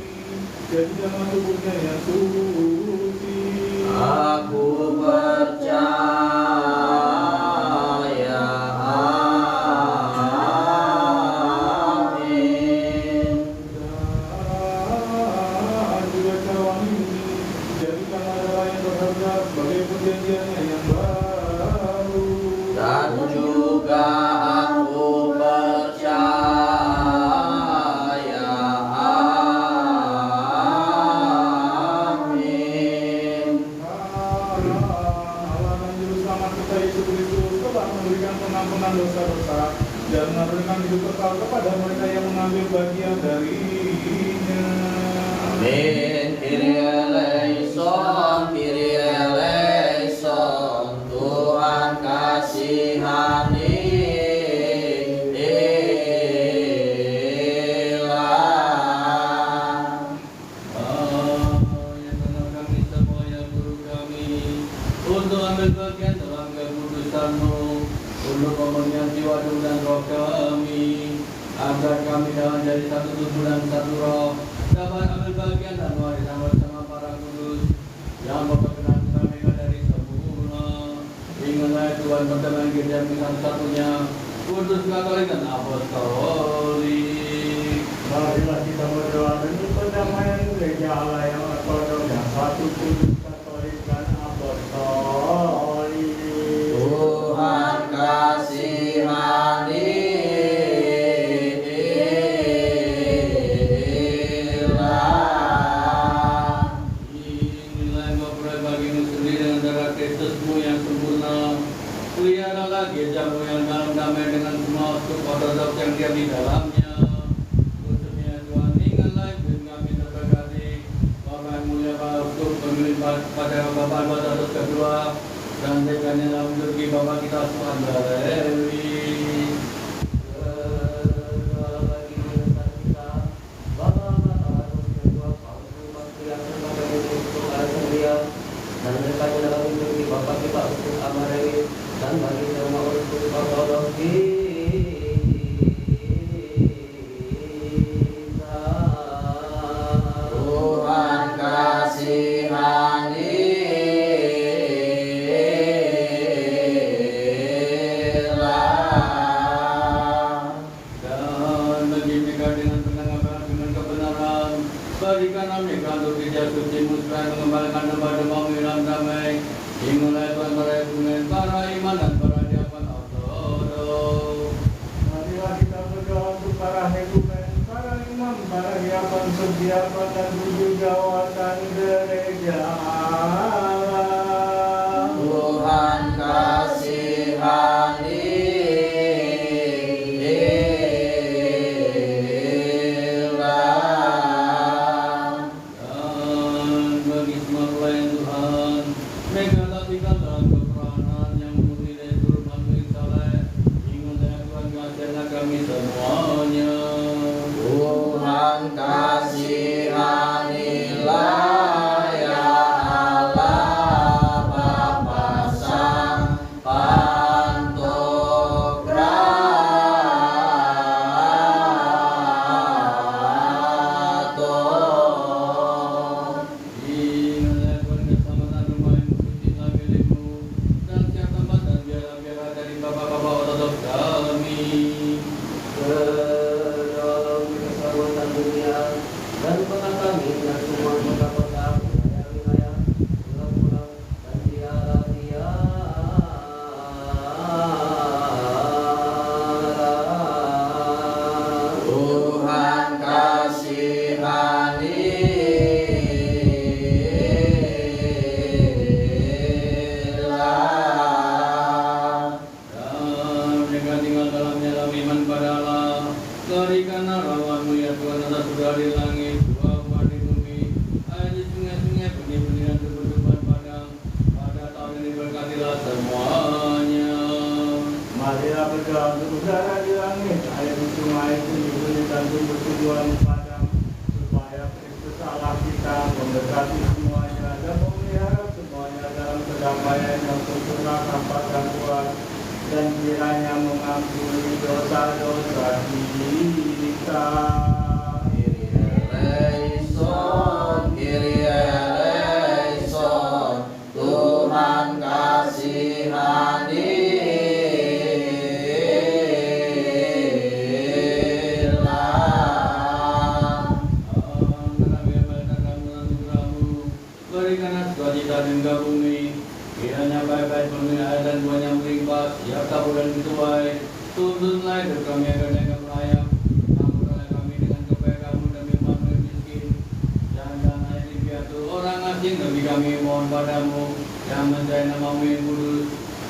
jadi dalam tubuhnya yang suci. Aku percaya, amin. Dan juga cawan ini jadikan adalah yang berharga sebagai perjanjiannya yang baru. Dan juga aku percaya, amin. Allah dan Juru Selamat kita Yesus Kristus telah memberikan pengampunan dosa-dosa dan memberikan hidup kekal kepada mereka yang mengambil bagian darinya. Amin. Kyrie eleison, Kyrie eleison. Tuhan kasihanilah. Yang tenang kami semua ya Guru kami, untuk ambil bagian dalam kekudusan-Mu, untuk pemenuhan jiwa dan roh kami, agar kami dalam jadi satu tubuh dan satu roh, dapat ambil bagian dan warisan bersama para kudus yang berkenan kami dari semula. Ingatlah Tuhan pertemuan gereja satu-satunya, kudus, katolik dan apostolik. Marilah kita berdoa demi perdamaian gereja Allah yang ortodoks yang satu, kudus, katolik dan apostolik. Tuhan kasihanilah. Inilah yang memperoleh bagimu sendiri dengan darah Kristus-Mu yang sempurna. Peliharalah gereja-Mu yang dalam damai dengan semua unsur ortodoks yang diam di dalamnya. Khususnya Tuhan, ingatlah ibu kami terberkati, Bapak yang mulia Pak Uskup, pemimpin pada Bapak Bapak kedua, dan dekannya dalam Turki Bapak kita semua Lewi. Dan mereka Berikan kami kantor kerja suci supaya mengembalikan demam hilang damai. Hingga Tuhan berhubungan para iman dan para diapan ortodos. Marilah kita berdoa untuk para hekumen, para imam, para diapan, sediapan dan tujuh jawatan gereja Allah. Tuhan kasihani. Tuhan kasihanilah ya Allah Bapa Sang Pantokrator. Ingatlah keselamatan rumah yang suci dalam milikmu dan setiap tempat dan biara-biara dari bapak-bapak ortodoks kami. Dalam keselamatan dunia dan kota kami dan semua kota-kota wilayah-wilayah pulau-pulau dan tiara-tiara. Tuhan kasihanilah. Dan mereka tinggal dalamnya dalam iman pada Allah. Berikanlah rahmat-Mu ya Tuhan atas surga di langit, buah-buah di bumi, air di sungai-sungai, benih-benih dan tumbuh-tumbuhan padang. Pada tahun ini berkatilah semuanya. Marilah berdoa untuk udara di langit, air di sungai, benih-benih dan tumbuh-tumbuhan padang, supaya Kristus Allah kita mendekati semuanya dan memelihara semuanya dalam kedamaian yang sempurna tanpa gangguan, dan kiranya mengampuni dosa-dosa kita. Kyrie eleison, Tuhan kasihanilah. Berikanlah sukacita di muka bumi, kiranya baik-baik penuhi air dan buahnya melimpah, siap tabur dan dituai. Tuntutlah hidup kami agar dapat layak. Ampunilah kami dengan kebaikan-Mu demi manusia miskin. Jangan hanya dipiatu orang asing demi kami mohon padamu, yang mencari nama-Mu yang kudus.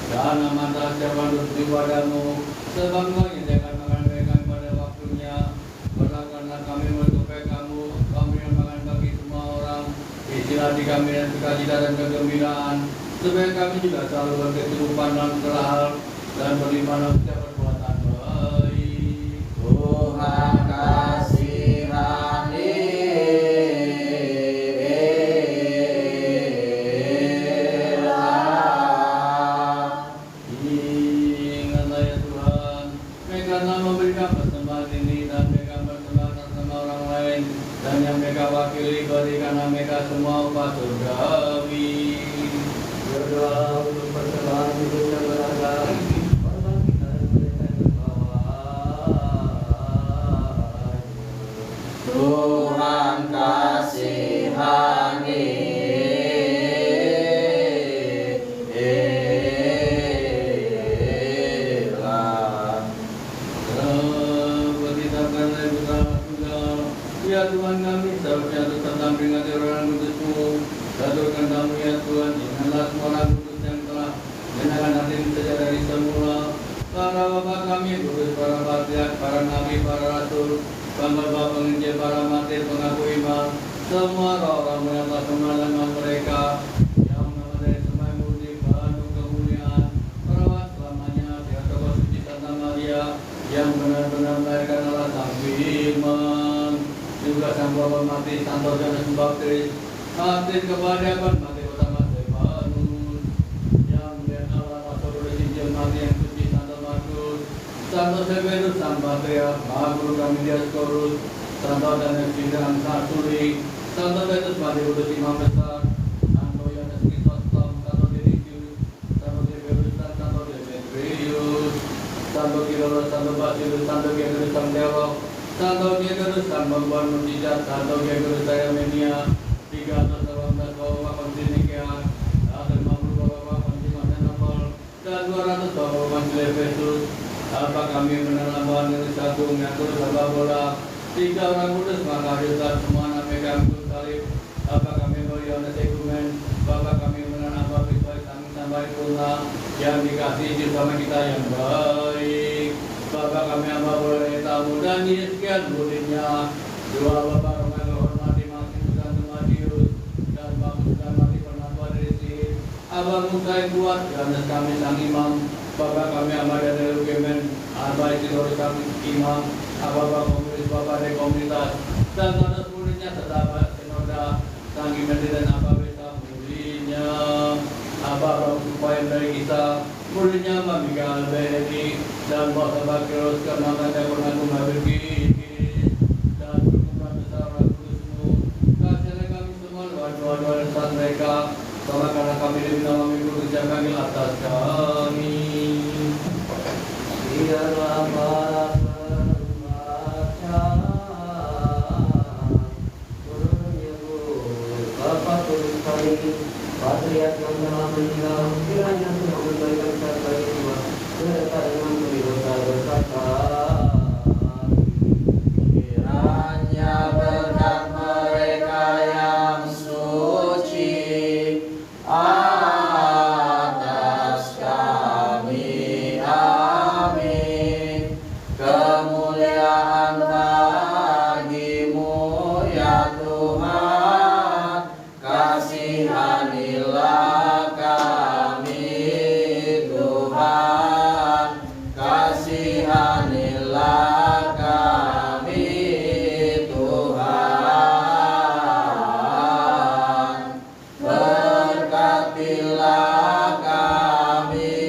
Dan mata siapa di padamu, sebab Engkau menyediakan makanan bagi kami pada waktunya. Berlakukanlah kami menurut kebaikan-Mu, kami yang makan bagi semua orang. Isilah hati kami dan sukacita dan kegembiraan, supaya kami juga selalu berkecukupan dalam segala hal dan berlimpah dalam setiap perbuatan baik. Tuhan kasihanilah. Ingatlah ya Tuhan, mereka memberikan persembahan ini dan mereka bersembahan atas nama orang lain, dan yang mereka wakili berikanlah mereka semua upah surgawi. Berdoa untuk persembahan hidup yang berharga, korban kita dan mereka yang berbawa. Tuhan kasihanilah. Beritakan dari utara tunggal, ya Tuhan kami, seharusnya untuk tentang peringati orang kudus-Mu. Daturkan kami ya Tuhan, janganlah semua orang kudus yang telah menyatakan hati sejak dari semula. Para bapak kami yang kudus, para patriark, para nabi, para rasul, pengkhotbah, penginjil, para martir, pengaku iman, semua roh-roh yang telah kemenangan mereka, yang nama dari semai murni, penuh kemuliaan, perawat selamanya, Theotokos suci Santa Maria, yang benar-benar melahirkan Allah Sang Firman, juga Sang Bapak Mati, Santo Johannes Pembaptis, Martir kepada mati utama Stefanus, yang melihat Allah masuk oleh Injil mati yang suci Santo Markus, Santo Severus, Sang Patriark, Maha Guru kami Dioscorus, Santo Daniel Sidang Sarsuli, Santo Petrus Mati Kudus Imam Besar, Santo Yohanes Chrysostom, Santo Dionysius, Santo Severus dan Santo Demetrius, Santo Kirolos, Santo Basilus, Santo Georgius, Sang Teolog, Santo Gegerus dan membuat mujizat Santo Gegerus saya menia 318 bahwa kontiniknya dan mampu bahwa kontiniknya nopol dan 200 bahwa kontiniknya Efesus apa kami menanamkan dari satu yang terus apa bola 3 orang kudus maka Yesus semua nama kami salib apa kami Yohanes Ekumen Bapak kami menanam Biswai sampai purna yang dikasihi sama kita yang baik Bapak kami hamba boleh tamu dan sekian muridnya dua Bapak kami hormati Maksimus dan Matius dan Bagus dan Mati Penatuan Risi Abang Musa kuat dan kami sang imam Bapak kami hamba dari Lukemen Abah Isidorus kami imam Bapak komunis Bapak dari komunitas dan pada muridnya serta Senoda sang imam dan Abah Besa muridnya Abah supaya dari kita muridnya Mika Beri dan Bapak Bakirus karena mereka pernah mengambil kiri dan berkumpulan besar orang kudusmu kasihlah kami semua doa-doa dan saat mereka karena kami diminta memikul kerja kami atas kami biarlah para pembaca menyebut Bapak Tuhan kami Patriark yang telah meninggal kiranya Tuhan memberikan serta jiwa mereka dengan dosa berkata Kiranya berkat mereka yang suci atas kami, amin. Kemuliaan bagimu ya Tuhan, kasihanilah kami Tuhan, kasihanilah kami Tuhan, berkatilah kami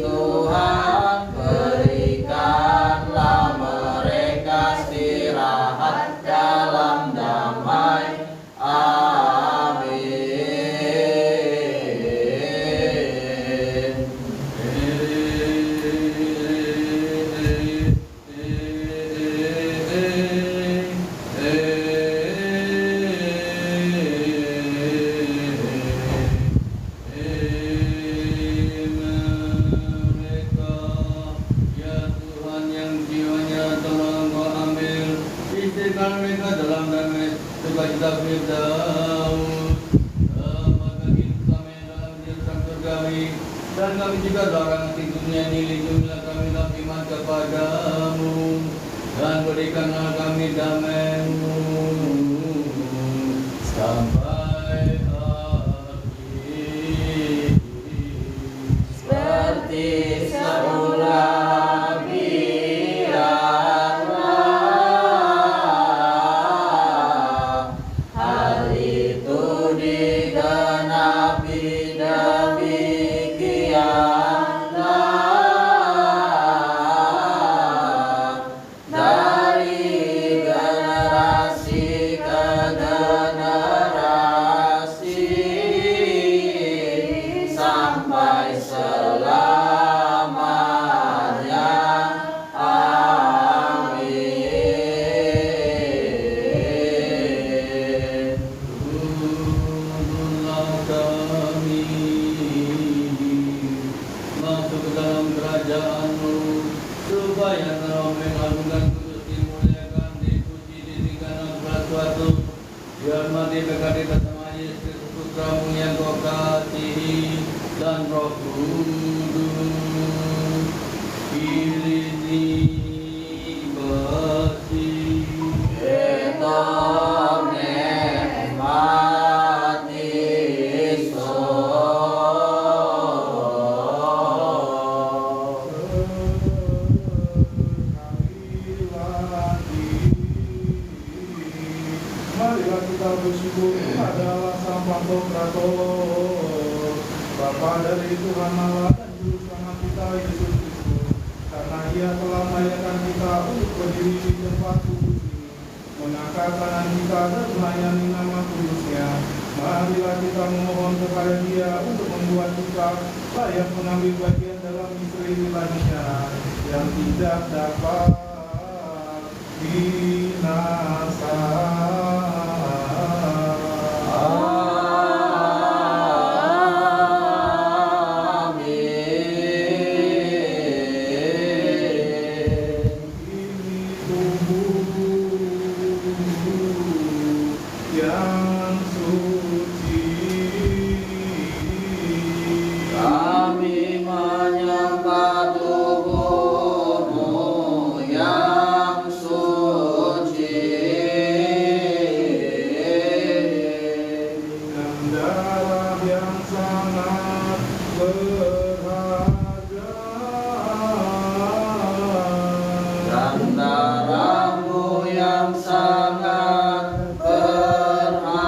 Tuhan, berikanlah mereka istirahat dalam damai, amin. Dan kami juga orang di dunia ini lindungilah kami dalam iman kepadamu dan berikanlah kami damai-Mu sampai akhir Seperti semula biarlah hal itu digenapi demikianlah dari generasi ke generasi sampai selamanya, amin. Tuntunlah kami masuk ke dalam kerajaan-Mu supaya Engkau mengagungkan kudus dimuliakan dipuji ditinggikan segala sesuatu dihormati berkati bersama Yesus Putra-Mu yang Kau kasihi dan Roh Kudus Ilini basi Etone mati Marilah kita bersyukur adalah Sang Pantokrator, Bapa dari Tuhan Allah dan Juru Selamat kita Yesus Kristus, karena Ia telah melayakkan kita untuk berdiri di tempat kudus ini, mengangkat tangan kita dan melayani nama kudusnya. Marilah kita memohon kepada Dia untuk membuat kita layak mengambil bagian dalam misteri ilahinya yang tidak dapat binasa. Yang suci, Kami menyembah tubuh-Mu yang suci. dan darah yang sangat berharga, Dan darah-Mu yang sangat berharga.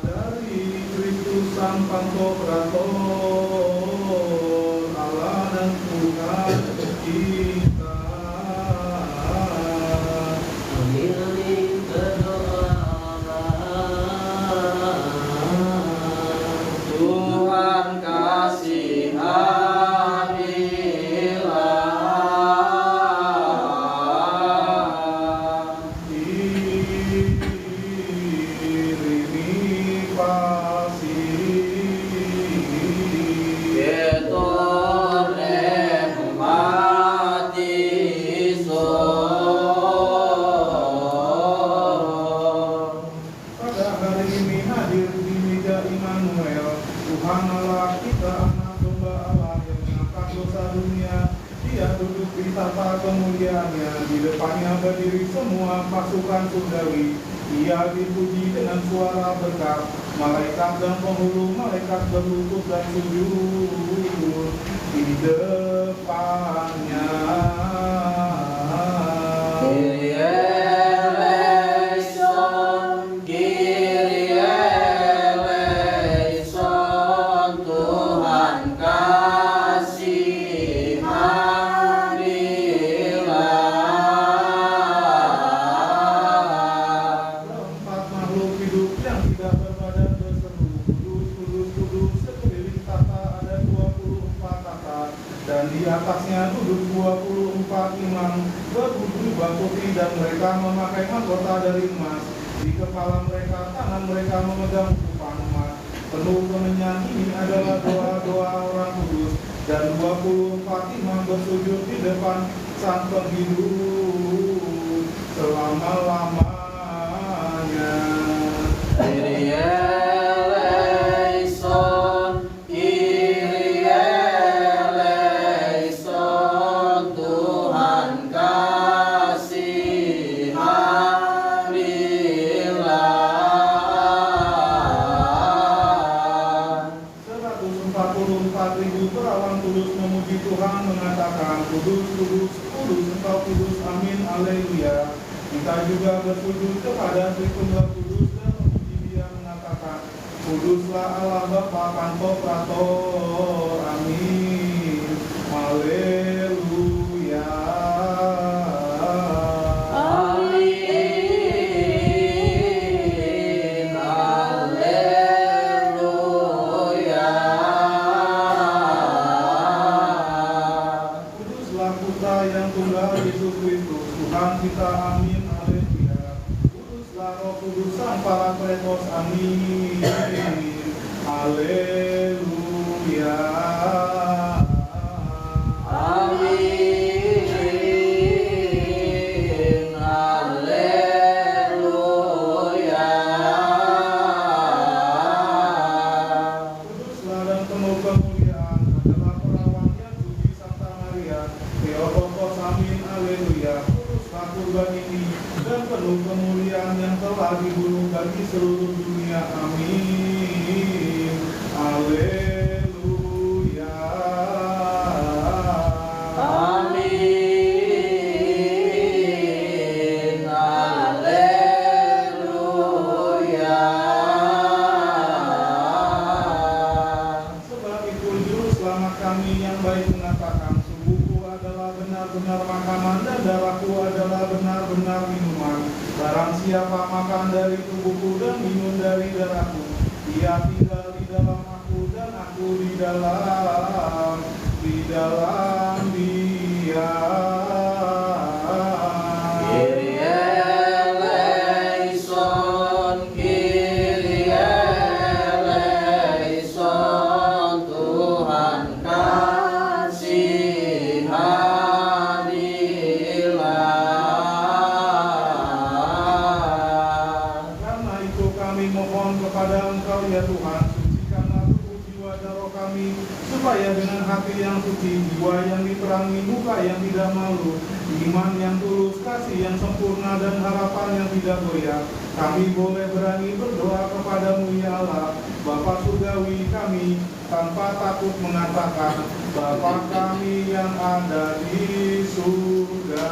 dari Kristus Sang Pantokrator, Allah dan Tuhan kita. Amin amin berdoa. Tuhan kasihanilah. Irimi kasih, Ketone mati soro. pada hari ini hadir di meja Immanuel, Tuhan Allah kita, anak domba Allah yang mengangkat dosa dunia. Dia duduk di tahta kemuliaannya, di depannya berdiri semua pasukan surgawi. Ia dipuji dengan suara berkat, malaikat dan penghulu malaikat berlutut dan sujud di depannya. Kyrie eleison, Kyrie eleison, Tuhan kasihanilah. Keempat makhluk hidup yang tidak berbadan berseru, kudus, kudus, kudus. Sekeliling tahta ada 24 tahta, dan di atasnya duduk 24 imam berbulu putih, dan mereka memakai mahkota dari emas. Di kepala mereka, tangan mereka memegang upah emas. Penuh kemenyan ini adalah doa-doa orang kudus, dan 24 imam bersujud di depan Sang Penghidup selama-lamanya. Kyrie eleison, Kyrie eleison, Tuhan kasihanilah. 144.000 perawan kudus memuji Tuhan, mengatakan, kudus, kudus, kudus, Engkau kudus, amin, haleluya. Kita juga bersujud kepada Tritunggal Kudus dan memuji Dia, mengatakan, kuduslah Allah Bapa Pantokrator, amin, haleluya. Amin, haleluya. Kuduslah Putra yang tunggal Yesus Kristus, Tuhan kita, amin, haleluya. Kuduslah Roh Kudus Sang Parakletos, amin, haleluya. Amin, haleluya. Kuduslah dan penuh kemuliaan adalah perawan yang suci Santa Maria, Theotokos, amin, haleluya. Kuduslah kurban ini dan penuh kemuliaan yang telah dibunuh bagi seluruh dunia, amin, haleluya. Amin, haleluya. Sebab itu juru selamat kami yang baik mengatakan, tubuhku adalah benar-benar makanan dan darahku adalah benar-benar minuman. Barang siapa makan dari tubuhku dan minum dari darahku, ia tinggal di dalam aku dan aku di dalam di dalam Dia. Kyrie eleison, Kyrie eleison, Tuhan kasihanilah. Karena itu kami mohon kepada Engkau ya Tuhan, sucikanlah tubuh jiwa dan roh kami, supaya dengan hati yang suci, jiwa yang diterangi, muka yang tidak malu, iman yang tulus, kasih yang sempurna, dan harapan yang tidak goyah, kami boleh berani berdoa kepadamu ya Allah, Bapa surgawi kami, tanpa takut mengatakan, Bapa kami yang ada di surga.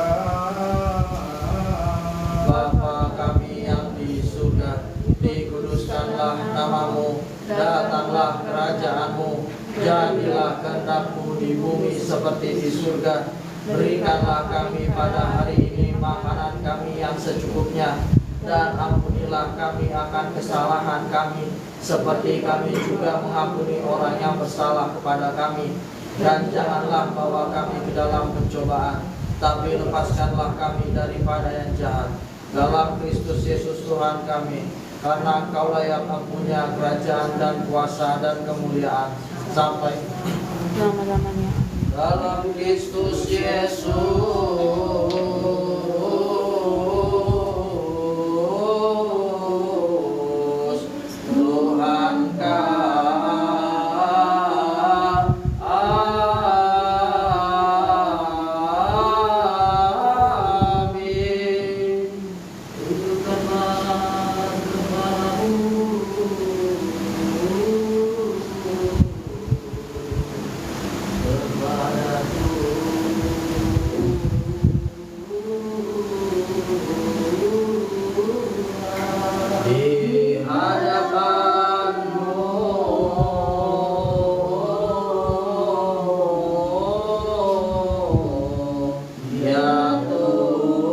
Bapa kami yang di surga, dikuduskanlah namamu, datanglah kerajaanmu, jadilah kehendak-Mu di bumi seperti di surga. Berikanlah kami pada hari ini makanan kami yang secukupnya, dan ampunilah kami akan kesalahan kami, seperti kami juga mengampuni orang yang bersalah kepada kami. Dan janganlah bawa kami ke dalam pencobaan, tapi lepaskanlah kami daripada yang jahat. Dalam Kristus Yesus Tuhan kami, karena Engkaulah yang mempunyai kerajaan dan kuasa dan kemuliaan sampai Selama-lamanya. dalam Kristus Yesus Tuhan kami. Tundukkanlah kepalamu, Di hadapan-Mu ya Tuhan.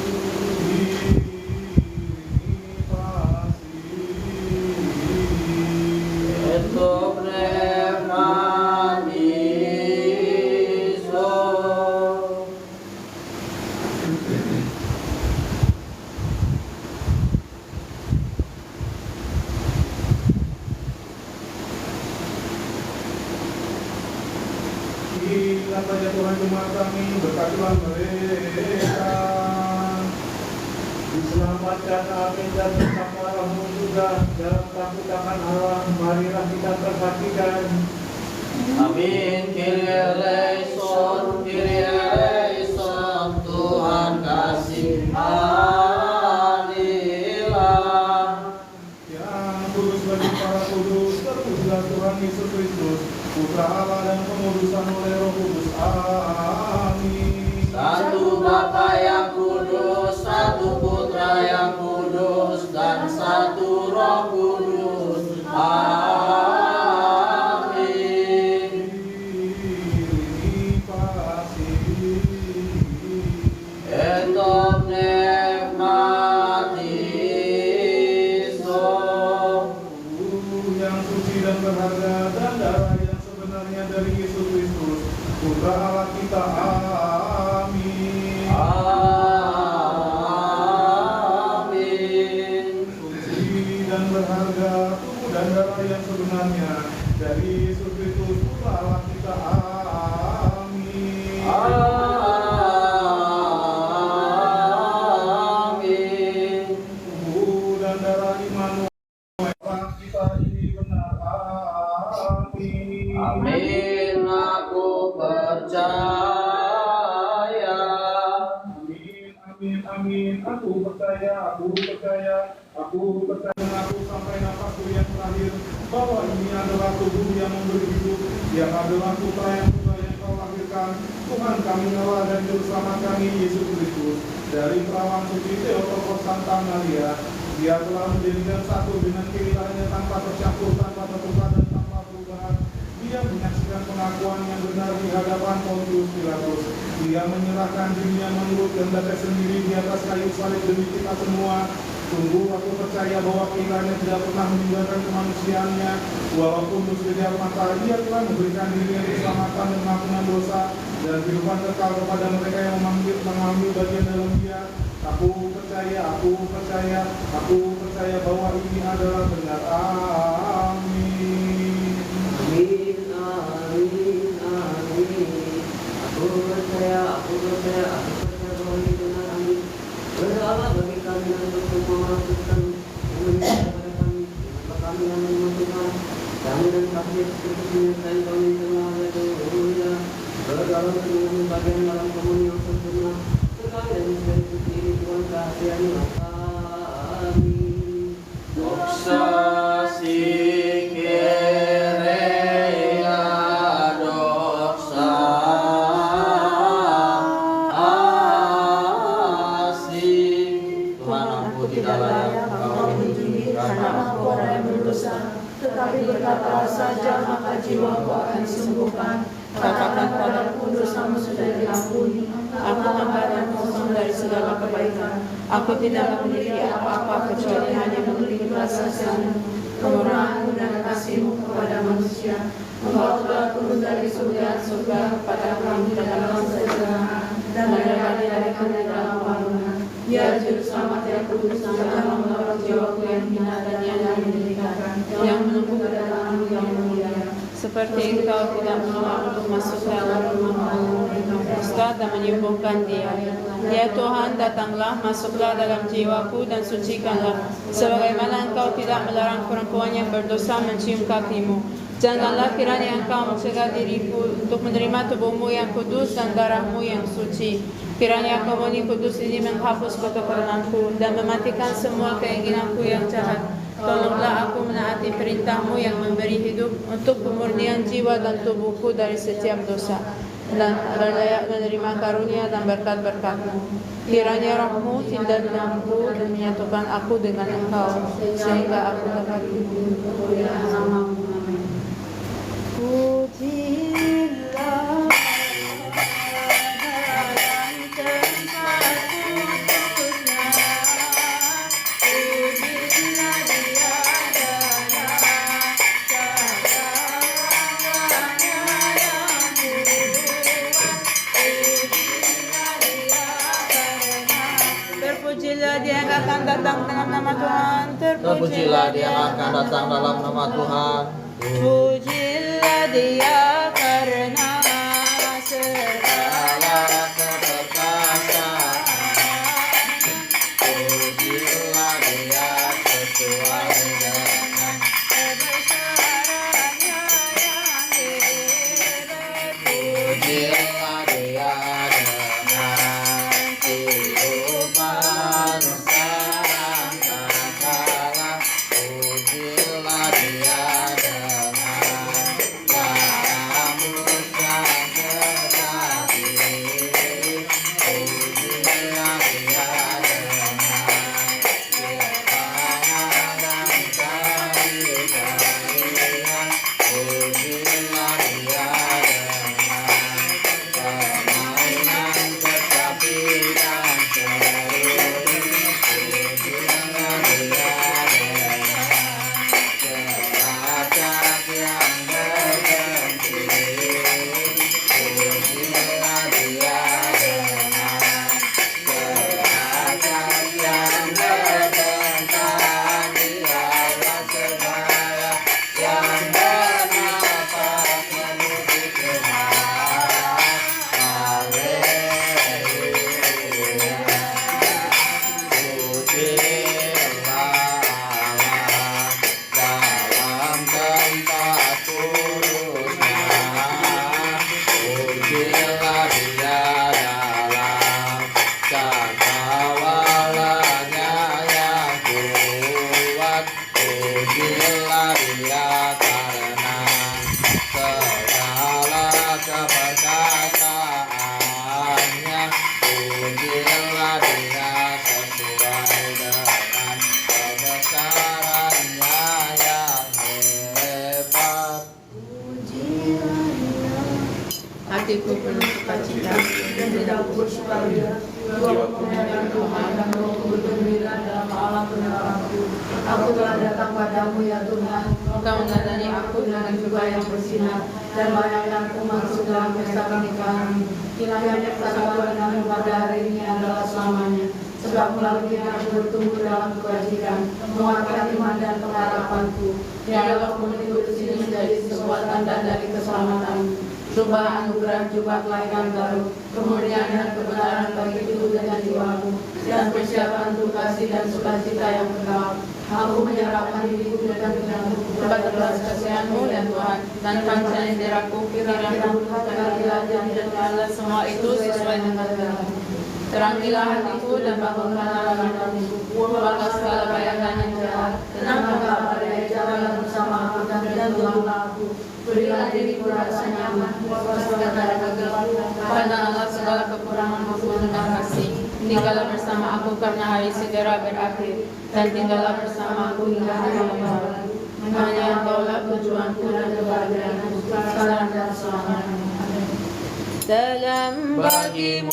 marilah kita lagi mengucapkan Eto pneumatiso. Ingat saja Tuhan jemaat kami, berkatilah mereka. Diselamatkan amin dan bersama Rohmu juga dalam takut akan Allah. Marilah kita perhatikan. Amin. Kyrie eleison, Kyrie eleison, Tuhan kasihanilah. Yang kudus bagi para kudus, terpujilah Tuhan Yesus Kristus, Putra Allah dan pengudusan oleh Roh Kudus. Amin. Satu Bapa yang kudus, satu Putra yang kudus, dan satu Roh Kudus. Amin. Diri kasih. Eto pneumatiso. Yang suci dan berharga, dan darah yang sebenarnya dari Yesus Kristus, Putra Allah kita. Amin. Amin. Suci dan berharga, tubuh dan darah yang sebenarnya dari Yesus Kristus, Putra Allah kita. Amin. Amin. Tubuh dan darah Immanuel Allah kita ini benar. Amin. Amin. Aku percaya. Amin, amin. Aku percaya dan aku sampai nafasku yang terakhir, bahwa ini adalah tubuh yang memberi hidup, yang adalah Putra yang tunggal yang Kau lahirkan, Tuhan kami Allah dan Juru Selamat kami Yesus Kristus, dari perawan suci Theotokos Santa Maria. Dia telah menjadikan satu dengan kiritannya tanpa tercampur, tanpa tertukar, dan tanpa Tuhan. Dia menyaksikan pengakuan yang benar di hadapan Pontius Pilatus. Dia menyerahkan dirinya menurut kehendaknya sendiri di atas kayu salib demi kita semua. Sungguh aku percaya bahwa kiranya tidak pernah meninggalkan kemanusiaannya. Walaupun bersedia mata, dia telah memberikan dirinya keselamatan dan pengampunan dosa dan kehidupan kekal kepada mereka yang mengambil bagian dalam dia. Aku percaya bahwa ini adalah benar. Amin. Amin, amin, amin. Aku percaya bahwa ini benar. Amin. Berdoalah bagi kami dan untuk semua orang Kristen yang menyertai kepada kami, maka kami yang menerima Tuhan. Kami dan kami seperti menyertai kami semua. Haleluya. Berdoalah untuk mengambil bagian dalam komuni yang sempurna. Sekali dan sekali suci ini Tuhan kasihani. Amin. Doksa si kerea doksa asih. Tuhan, aku tidak layak Engkau menjunjung karena aku orang yang berdosa. Tetapi berkatalah saja maka jiwaku akan disembuhkan. Katakan padaku dosamu sudah diampuni. Aku hamba dan kosong dari segala kebaikan. Aku tidak memiliki apa-apa kecuali hanya memiliki belas kasihan-Mu, kemurahan-Mu dan kasih-Mu kepada manusia. Engkau telah turun dari surga kepada kami dalam kesederhanaan dan dari kami dalam warungan. Ya Juru Selamat yang kudus, jangan menolong jiwaku yang hina dan yang dimuliakan, yang menunggu kedatangan-Mu yang mulia. Seperti Engkau tidak menolak untuk masuk dalam rumah-Mu, dusta dan menyembuhkan dia. Ya Tuhan, datanglah, masuklah dalam jiwaku dan sucikanlah. Sebagaimana Engkau tidak melarang perempuan yang berdosa mencium kakimu. Janganlah kiranya Engkau mencegah diriku untuk menerima tubuhmu yang kudus dan darahmu yang suci. Kiranya komuni kudus ini menghapus kekepalanku dan mematikan semua keinginanku yang jahat. Tolonglah aku menaati perintahmu yang memberi hidup untuk pemurnian jiwa dan tubuhku dari setiap dosa, dan layak menerima karunia dan berkat-berkat-Mu. Kiranya roh-Mu tinggal di dalamku dan menyatukan aku dengan Engkau, sehingga aku dapat hidup kemuliaan nama-Mu. Amin. Pujilah Terpujilah dia yang akan datang dalam nama Tuhan. Terpujilah dia yang akan datang dalam nama Tuhan. Pujilah dia karena segala keberkasaan. Pujilah dia sesuai dengan kebesarannya yang hebat. pujilah dia dengan kehidupan sangkakala. Pujilah dia dengan hatiku penuh sukacita dan tidak bersukaria. Jiwaku menyerahkan Tuhan dan rohku bergembira dalam Allah penyerahku. Aku telah datang padamu ya Tuhan, Engkau menandani aku dengan jubah yang bersinar dan layakkanku masuk dalam pesta pernikahan. Kiranya persatuan dengan pada hari ini adalah selamanya. Sebab melalui aku bertumbuh dalam kebajikan, menguatkan iman dan pengharapanku. Ya Allah, mengikut sini menjadi sebuah tanda dari keselamatan. Jubah anugerah, jubah kelahiran baru, kemuliaan dan kebenaran bagi tubuh dan jiwaku, dan persiapan untuk kasih dan sukacita yang kekal. Aku menyerahkan diriku dan pikiranku kepada belas kasihan-Mu ya Tuhan, dan pancainderaku, pikiranku, hati-hati dan Allah semua itu sesuai dengan kehendak-Mu. Terangilah hatiku dan bangunkanlah hatiku, buanglah segala bayangan yang jahat, tenangkanlah pada jalan bersama aku dan tolonglah aku. Berilah diriku rasa nyaman, puaskan dari kegelapan, pandanglah segala kekuranganku dengan kasih. Tinggallah bersama aku karena hari segera berakhir, dan tinggallah bersama aku hingga hari yang baru. Hanya Engkaulah tujuanku dan kebahagiaanku, sekarang dan selamanya. Salam bagimu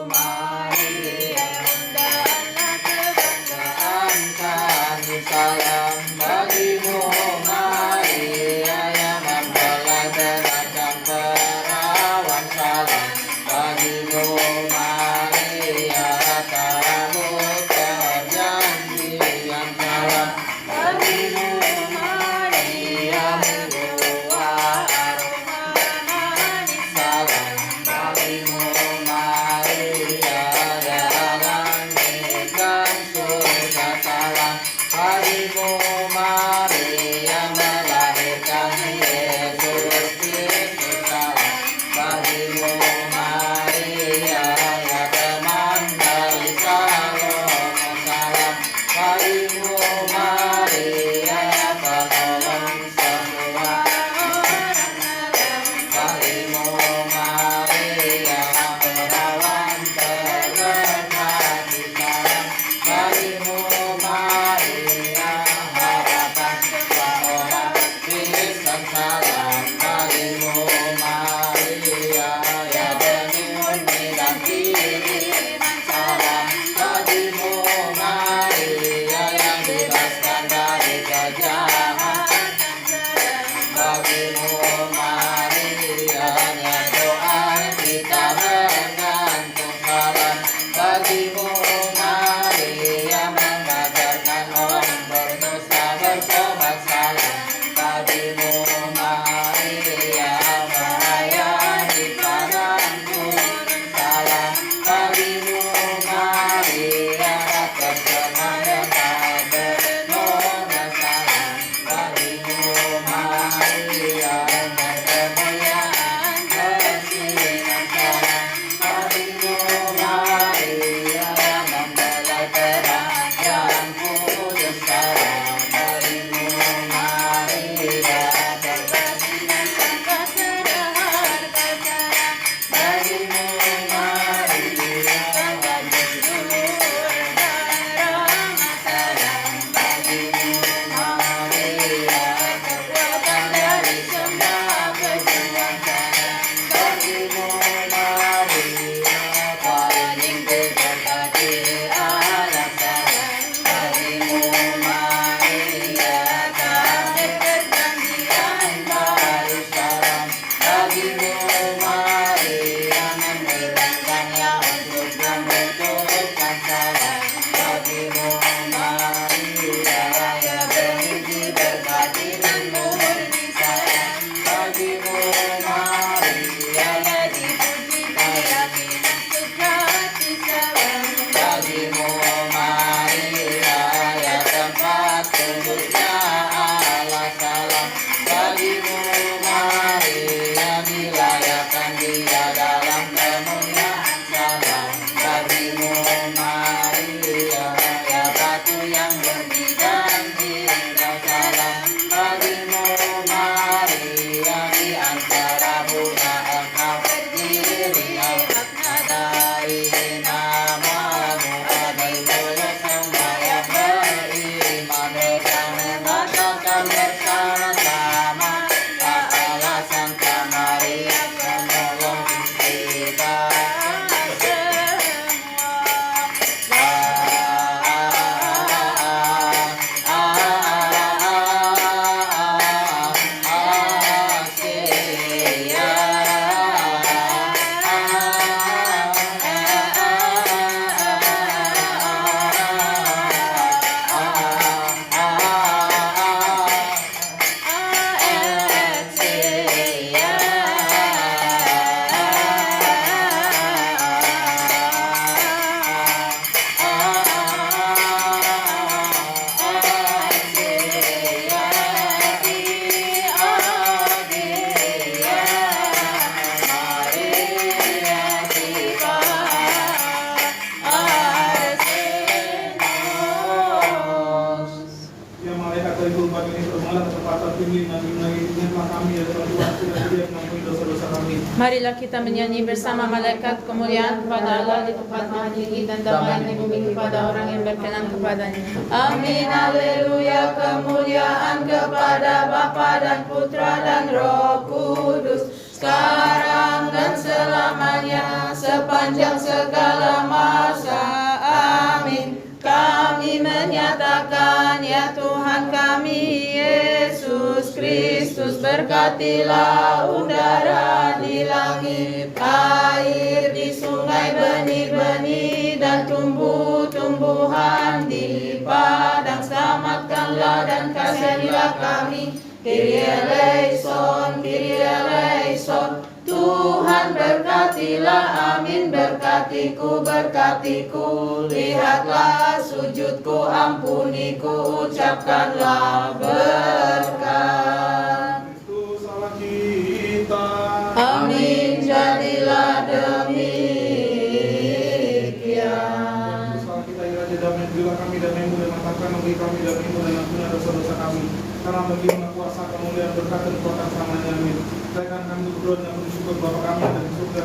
Maria, hendaklah kebanggaan kami. Salam bagimu Maria, yang mempelai beragam perawan. Salam bagimu Maria, tamu terjanji yang salam bagimu Maria, membawa aroma manis. Salam bagimu Maria. Marilah kita menyanyi bersama malaikat kemuliaan kepada Allah di tempat maha tinggi dan damai di bumi kepada orang yang berkenan kepadanya. Amin, haleluya, kemuliaan kepada Bapa dan Putra dan Roh Kudus, sekarang dan selamanya, sepanjang segala masa. Amin. Kami menyatakan, ya Tuhan kami Yesus Kristus, berkatilah udara di langit, air di sungai, benih-benih dan tumbuh-tumbuhan di padang. Selamatkanlah dan kasihanilah kami. Kyrie eleison, Kyrie eleison. Tuhan berkatilah, amin. Berkatiku, berkatiku, lihatlah sujudku, ampuniku, ucapkanlah berkat. Kristus Allah kita. Amin, jadilah demikian. Salah kita ya Raja damai, berilah kami damai-Mu dan matakan bagi kami damai-Mu dan ampunilah dosa-dosa kami. Karena bagi-Mu kuasa, kemuliaan, berkat dan kekuatan selamanya. Amin. Berikan kami berdoa dan bersyukur Bapa kami yang ada di surga.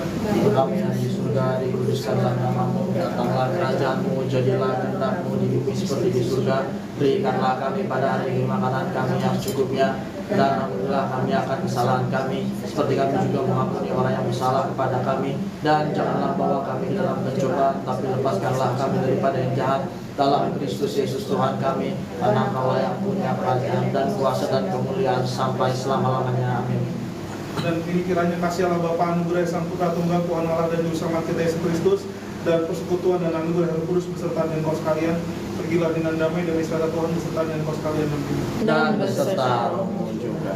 Kami yang di surga, dikuduskanlah namamu, datanglah kerajaanmu, jadilah kehendak-Mu di bumi seperti di surga. Berikanlah kami pada hari ini makanan kami yang secukupnya, dan ampunilah kami akan kesalahan kami, seperti kami juga mengampuni orang yang bersalah kepada kami. Dan janganlah bawa kami dalam pencobaan, tapi lepaskanlah kami daripada yang jahat. Dalam Kristus Yesus Tuhan kami, karena Kau yang punya kerajaan dan kuasa dan kemuliaan sampai selama-lamanya. Amin. Dan kini kiranya kasih Allah Bapa, anugerah Sang Putra Tunggal, Tuhan Allah dan Juru Selamat kita Yesus Kristus, dan persekutuan dan anugerah Roh Kudus beserta dengan kau sekalian, pergilah dengan damai dari serta Tuhan beserta dengan kau sekalian. Amin. Dan beserta rohmu juga.